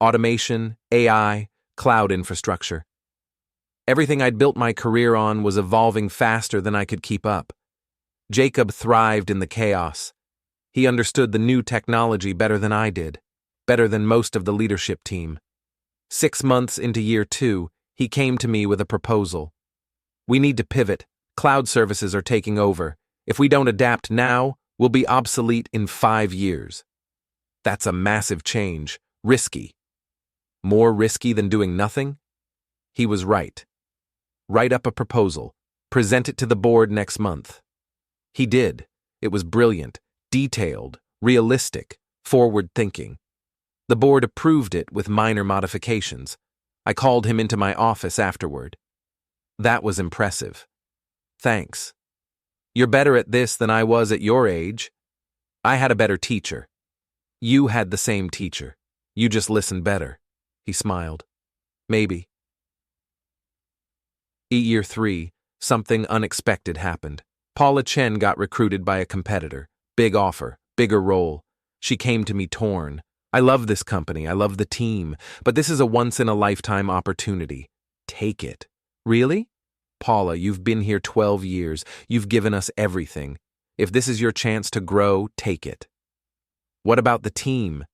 Automation, AI, cloud infrastructure. Everything I'd built my career on was evolving faster than I could keep up. Jacob thrived in the chaos. He understood the new technology better than I did, better than most of the leadership team. 6 months into year 2, he came to me with a proposal. We need to pivot. Cloud services are taking over. If we don't adapt now, we'll be obsolete in 5 years. That's a massive change. Risky. More risky than doing nothing? He was right. Write up a proposal. Present it to the board next month. He did. It was brilliant, detailed, realistic, forward-thinking. The board approved it with minor modifications. I called him into my office afterward. That was impressive. Thanks. You're better at this than I was at your age. I had a better teacher. You had the same teacher. You just listened better. He smiled. Maybe. Year 3, something unexpected happened. Paula Chen got recruited by a competitor. Big offer, bigger role. She came to me torn. I love this company, I love the team, but this is a once-in-a-lifetime opportunity. Take it. Really? Paula, you've been here 12 years. You've given us everything. If this is your chance to grow, take it. What about the team?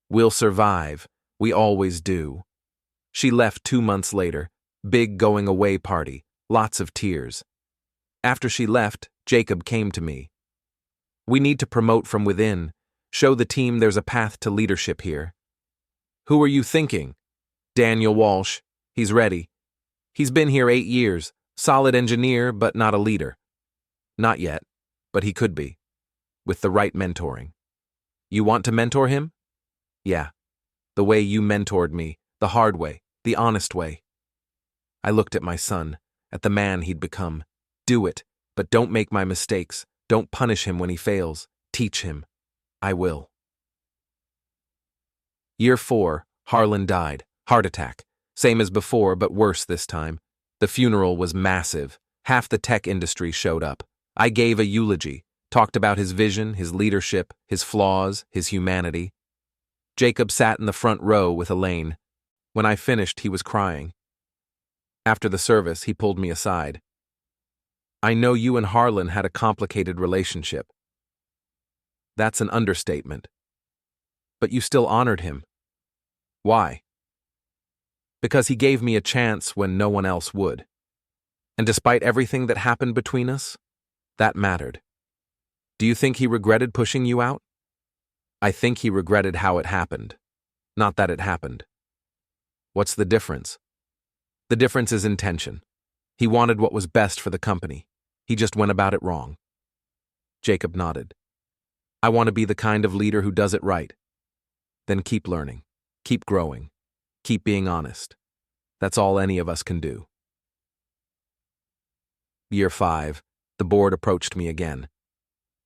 We'll survive. We always do. She left 2 months later. Big going-away party. Lots of tears. After she left, Jacob came to me. We need to promote from within. Show the team there's a path to leadership here. Who are you thinking? Daniel Walsh. He's ready. He's been here 8 years. Solid engineer, but not a leader. Not yet, but he could be. With the right mentoring. You want to mentor him? Yeah. The way you mentored me. The hard way. The honest way. I looked at my son, at the man he'd become. Do it, but don't make my mistakes. Don't punish him when he fails. Teach him. I will. Year 4, Harlan died. Heart attack. Same as before, but worse this time. The funeral was massive. Half the tech industry showed up. I gave a eulogy, talked about his vision, his leadership, his flaws, his humanity. Jacob sat in the front row with Elaine. When I finished, he was crying. After the service, he pulled me aside. I know you and Harlan had a complicated relationship. That's an understatement. But you still honored him. Why? Because he gave me a chance when no one else would. And despite everything that happened between us, that mattered. Do you think he regretted pushing you out? I think he regretted how it happened, not that it happened. What's the difference? The difference is intention. He wanted what was best for the company. He just went about it wrong. Jacob nodded. I want to be the kind of leader who does it right. Then keep learning, keep growing, keep being honest. That's all any of us can do. Year 5, the board approached me again.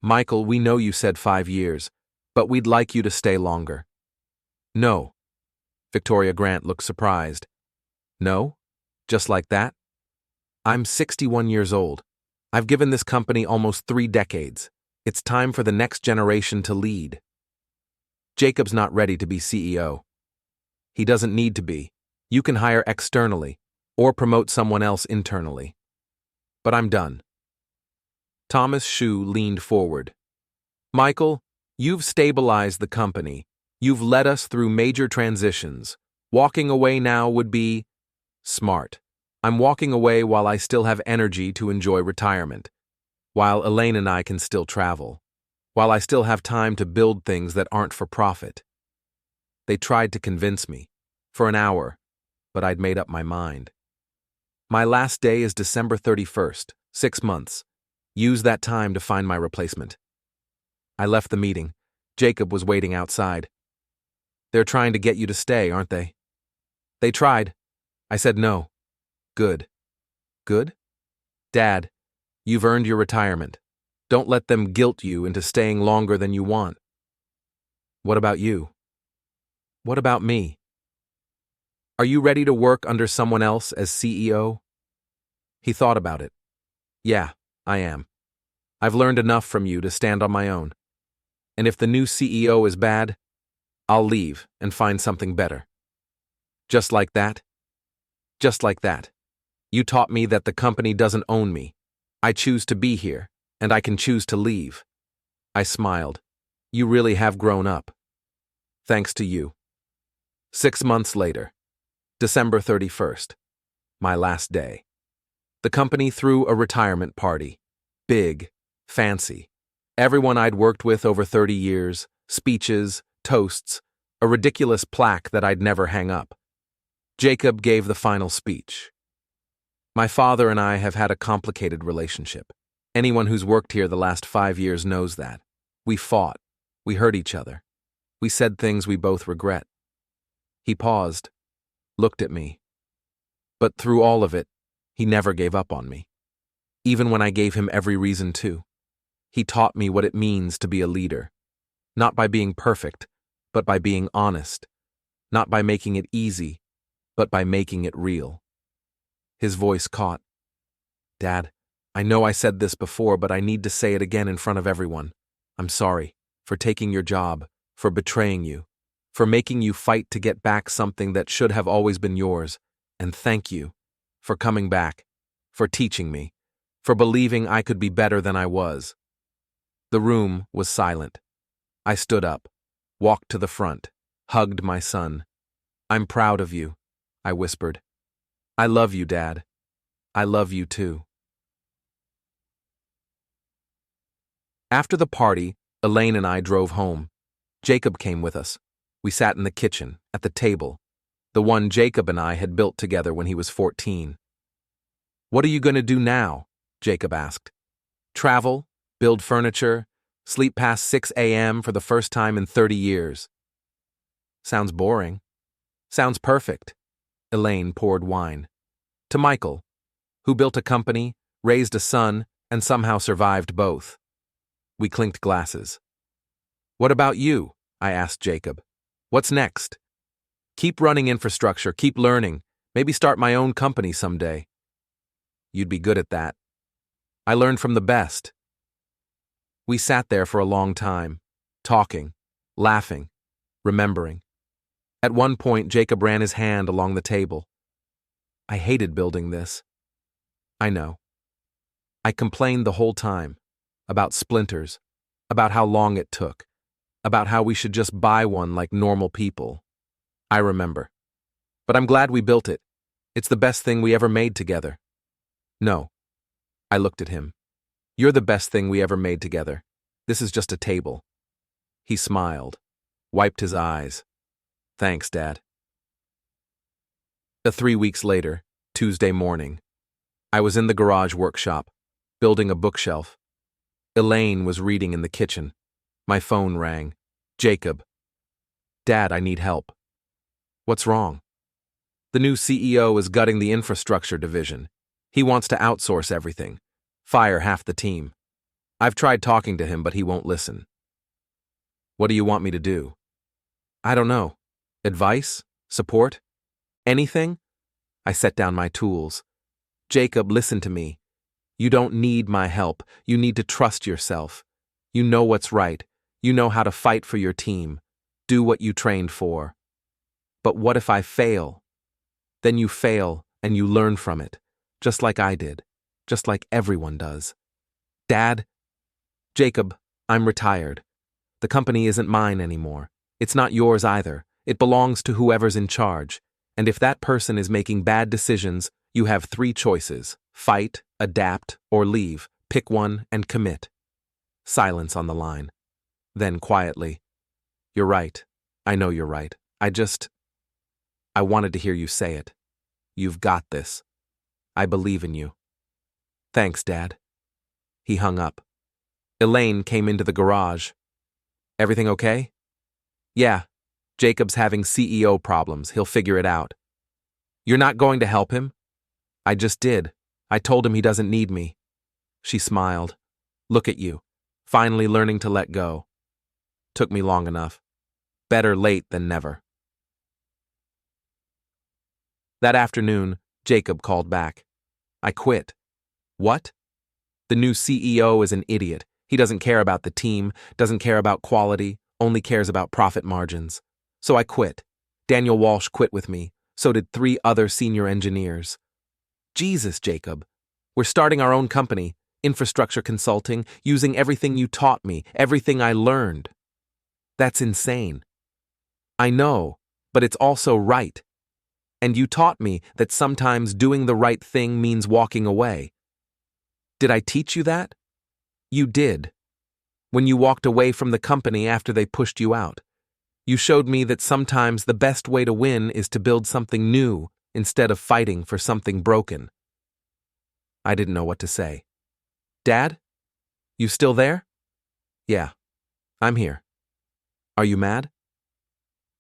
Michael, we know you said 5 years, but we'd like you to stay longer. No. Victoria Grant looked surprised. No? Just like that? I'm 61 years old. I've given this company almost 3 decades. It's time for the next generation to lead. Jacob's not ready to be CEO. He doesn't need to be. You can hire externally or promote someone else internally. But I'm done. Thomas Shu leaned forward. Michael, you've stabilized the company. You've led us through major transitions. Walking away now would be smart. I'm walking away while I still have energy to enjoy retirement, while Elaine and I can still travel, while I still have time to build things that aren't for profit. They tried to convince me, for an hour, but I'd made up my mind. My last day is December 31st, 6 months. Use that time to find my replacement. I left the meeting. Jacob was waiting outside. They're trying to get you to stay, aren't they? They tried. I said no. Good. Good? Dad, you've earned your retirement. Don't let them guilt you into staying longer than you want. What about you? What about me? Are you ready to work under someone else as CEO? He thought about it. Yeah, I am. I've learned enough from you to stand on my own. And if the new CEO is bad, I'll leave and find something better. Just like that? Just like that. You taught me that the company doesn't own me. I choose to be here, and I can choose to leave. I smiled. You really have grown up. Thanks to you. 6 months later, December 31st, my last day. The company threw a retirement party. Big, fancy. Everyone I'd worked with over 30 years, speeches, toasts, a ridiculous plaque that I'd never hang up. Jacob gave the final speech. My father and I have had a complicated relationship. Anyone who's worked here the last 5 years knows that. We fought. We hurt each other. We said things we both regret. He paused, looked at me. But through all of it, he never gave up on me. Even when I gave him every reason to. He taught me what it means to be a leader. Not by being perfect, but by being honest. Not by making it easy, but by making it real. His voice caught. Dad, I know I said this before, but I need to say it again in front of everyone. I'm sorry for taking your job, for betraying you, for making you fight to get back something that should have always been yours, and thank you for coming back, for teaching me, for believing I could be better than I was. The room was silent. I stood up, walked to the front, hugged my son. I'm proud of you, I whispered. I love you, Dad. I love you too. After the party, Elaine and I drove home. Jacob came with us. We sat in the kitchen, at the table, the one Jacob and I had built together when he was 14. What are you going to do now? Jacob asked. Travel, build furniture, sleep past 6 a.m. for the first time in 30 years. Sounds boring. Sounds perfect. Elaine poured wine. To Michael, who built a company, raised a son, and somehow survived both. We clinked glasses. What about you? I asked Jacob. What's next? Keep running infrastructure, keep learning, maybe start my own company someday. You'd be good at that. I learned from the best. We sat there for a long time, talking, laughing, remembering. At one point, Jacob ran his hand along the table. I hated building this. I know. I complained the whole time, about splinters, about how long it took, about how we should just buy one like normal people. I remember. But I'm glad we built it. It's the best thing we ever made together. No. I looked at him. You're the best thing we ever made together. This is just a table. He smiled, wiped his eyes. Thanks, Dad. 3 weeks later, Tuesday morning, I was in the garage workshop, building a bookshelf. Elaine was reading in the kitchen. My phone rang. Jacob. Dad, I need help. What's wrong? The new CEO is gutting the infrastructure division. He wants to outsource everything, fire half the team. I've tried talking to him, but he won't listen. What do you want me to do? I don't know. Advice? Support? Anything? I set down my tools. Jacob, listen to me. You don't need my help. You need to trust yourself. You know what's right. You know how to fight for your team. Do what you trained for. But what if I fail? Then you fail and you learn from it, just like I did, just like everyone does. Dad? Jacob, I'm retired. The company isn't mine anymore. It's not yours either. It belongs to whoever's in charge. And if that person is making bad decisions, you have 3 choices: fight, adapt, or leave. Pick one and commit. Silence on the line. Then quietly, "You're right. I know you're right. I wanted to hear you say it. You've got this. I believe in you." "Thanks, Dad." He hung up. Elaine came into the garage. "Everything okay?" "Yeah. Jacob's having CEO problems. He'll figure it out." "You're not going to help him?" "I just did. I told him he doesn't need me." She smiled. "Look at you. Finally learning to let go." "Took me long enough. Better late than never." That afternoon, Jacob called back. "I quit." "What?" "The new CEO is an idiot. He doesn't care about the team, doesn't care about quality, only cares about profit margins. So I quit. Daniel Walsh quit with me. So did 3 other senior engineers." "Jesus, Jacob. We're starting our own company, infrastructure consulting, using everything you taught me, everything I learned." "That's insane." "I know, but it's also right. And you taught me that sometimes doing the right thing means walking away." "Did I teach you that?" "You did. When you walked away from the company after they pushed you out. You showed me that sometimes the best way to win is to build something new instead of fighting for something broken." I didn't know what to say. "Dad? You still there?" "Yeah, I'm here." "Are you mad?"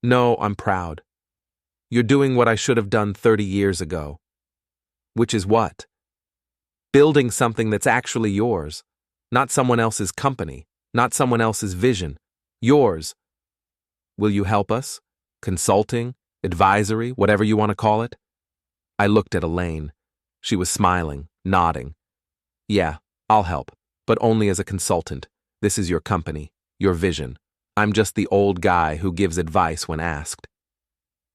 "No, I'm proud. You're doing what I should have done 30 years ago." "Which is what?" "Building something that's actually yours. Not someone else's company, not someone else's vision. Yours. Will you help us? Consulting, advisory, whatever you want to call it?" I looked at Elaine. She was smiling, nodding. "Yeah, I'll help, but only as a consultant. This is your company, your vision. I'm just the old guy who gives advice when asked."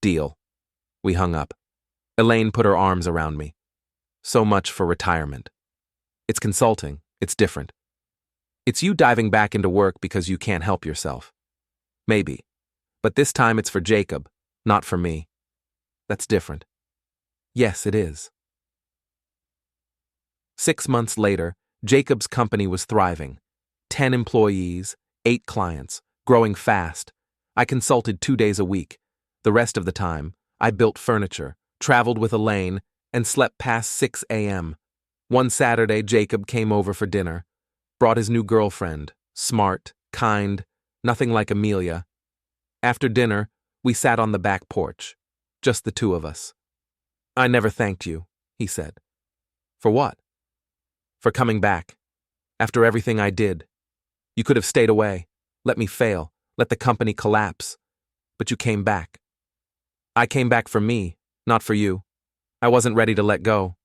"Deal." We hung up. Elaine put her arms around me. "So much for retirement. It's consulting. It's different. It's you diving back into work because you can't help yourself. Maybe. But this time it's for Jacob, not for me. That's different." "Yes, it is." 6 months later, Jacob's company was thriving. 10 employees, 8 clients, growing fast. I consulted 2 days a week. The rest of the time, I built furniture, traveled with Elaine, and slept past 6 a.m. One Saturday, Jacob came over for dinner. Brought his new girlfriend, smart, kind, nothing like Amelia. After dinner, we sat on the back porch, just the 2 of us. "I never thanked you," he said. "For what?" "For coming back. After everything I did. You could have stayed away, let me fail, let the company collapse. But you came back." "I came back for me, not for you. I wasn't ready to let go."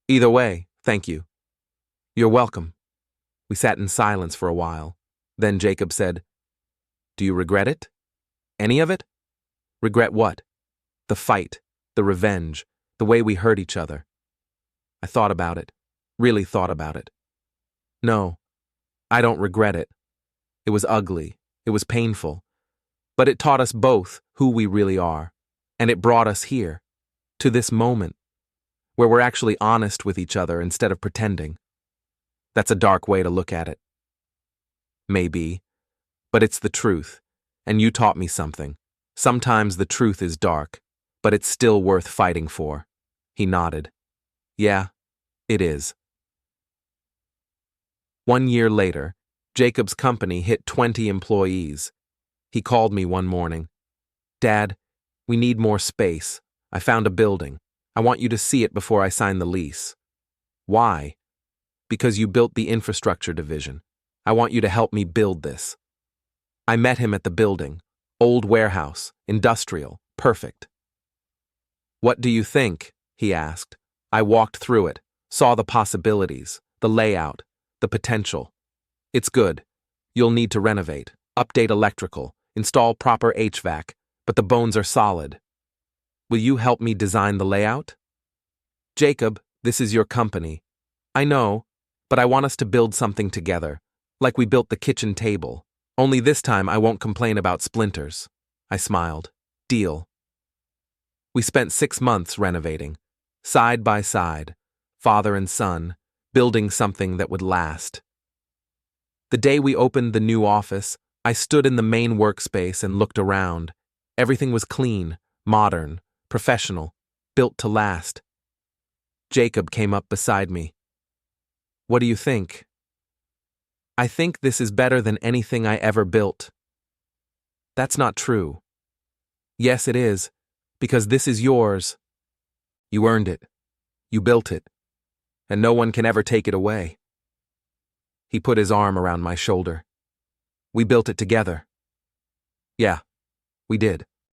"Either way, thank you." "You're welcome." We sat in silence for a while. Then Jacob said, "Do you regret it? Any of it?" "Regret what?" "The fight, the revenge, the way we hurt each other." I thought about it, really thought about it. "No, I don't regret it. It was ugly, it was painful, but it taught us both who we really are, and it brought us here, to this moment, where we're actually honest with each other instead of pretending. That's a dark way to look at it. Maybe, but it's the truth, and you taught me something. Sometimes the truth is dark, but it's still worth fighting for." He nodded. "Yeah, it is." 1 year later, Jacob's company hit 20 employees. He called me one morning. "Dad, we need more space. I found a building. I want you to see it before I sign the lease." "Why?" "Because you built the infrastructure division. I want you to help me build this." I met him at the building. Old warehouse, industrial, perfect. "What do you think?" he asked. I walked through it, saw the possibilities, the layout, the potential. "It's good. You'll need to renovate, update electrical, install proper HVAC, but the bones are solid." Will you help me design the layout? Jacob, this is your company. I know, but I want us to build something together, like we built the kitchen table. Only this time I won't complain about splinters. I smiled. Deal. We spent 6 months renovating, side by side, father and son, building something that would last. The day we opened the new office, I stood in the main workspace and looked around. Everything was clean, modern, professional, built to last. Jacob came up beside me. What do you think? I think this is better than anything I ever built. That's not true. Yes, it is, because this is yours. You earned it. You built it. And no one can ever take it away. He put his arm around my shoulder. We built it together. Yeah, we did.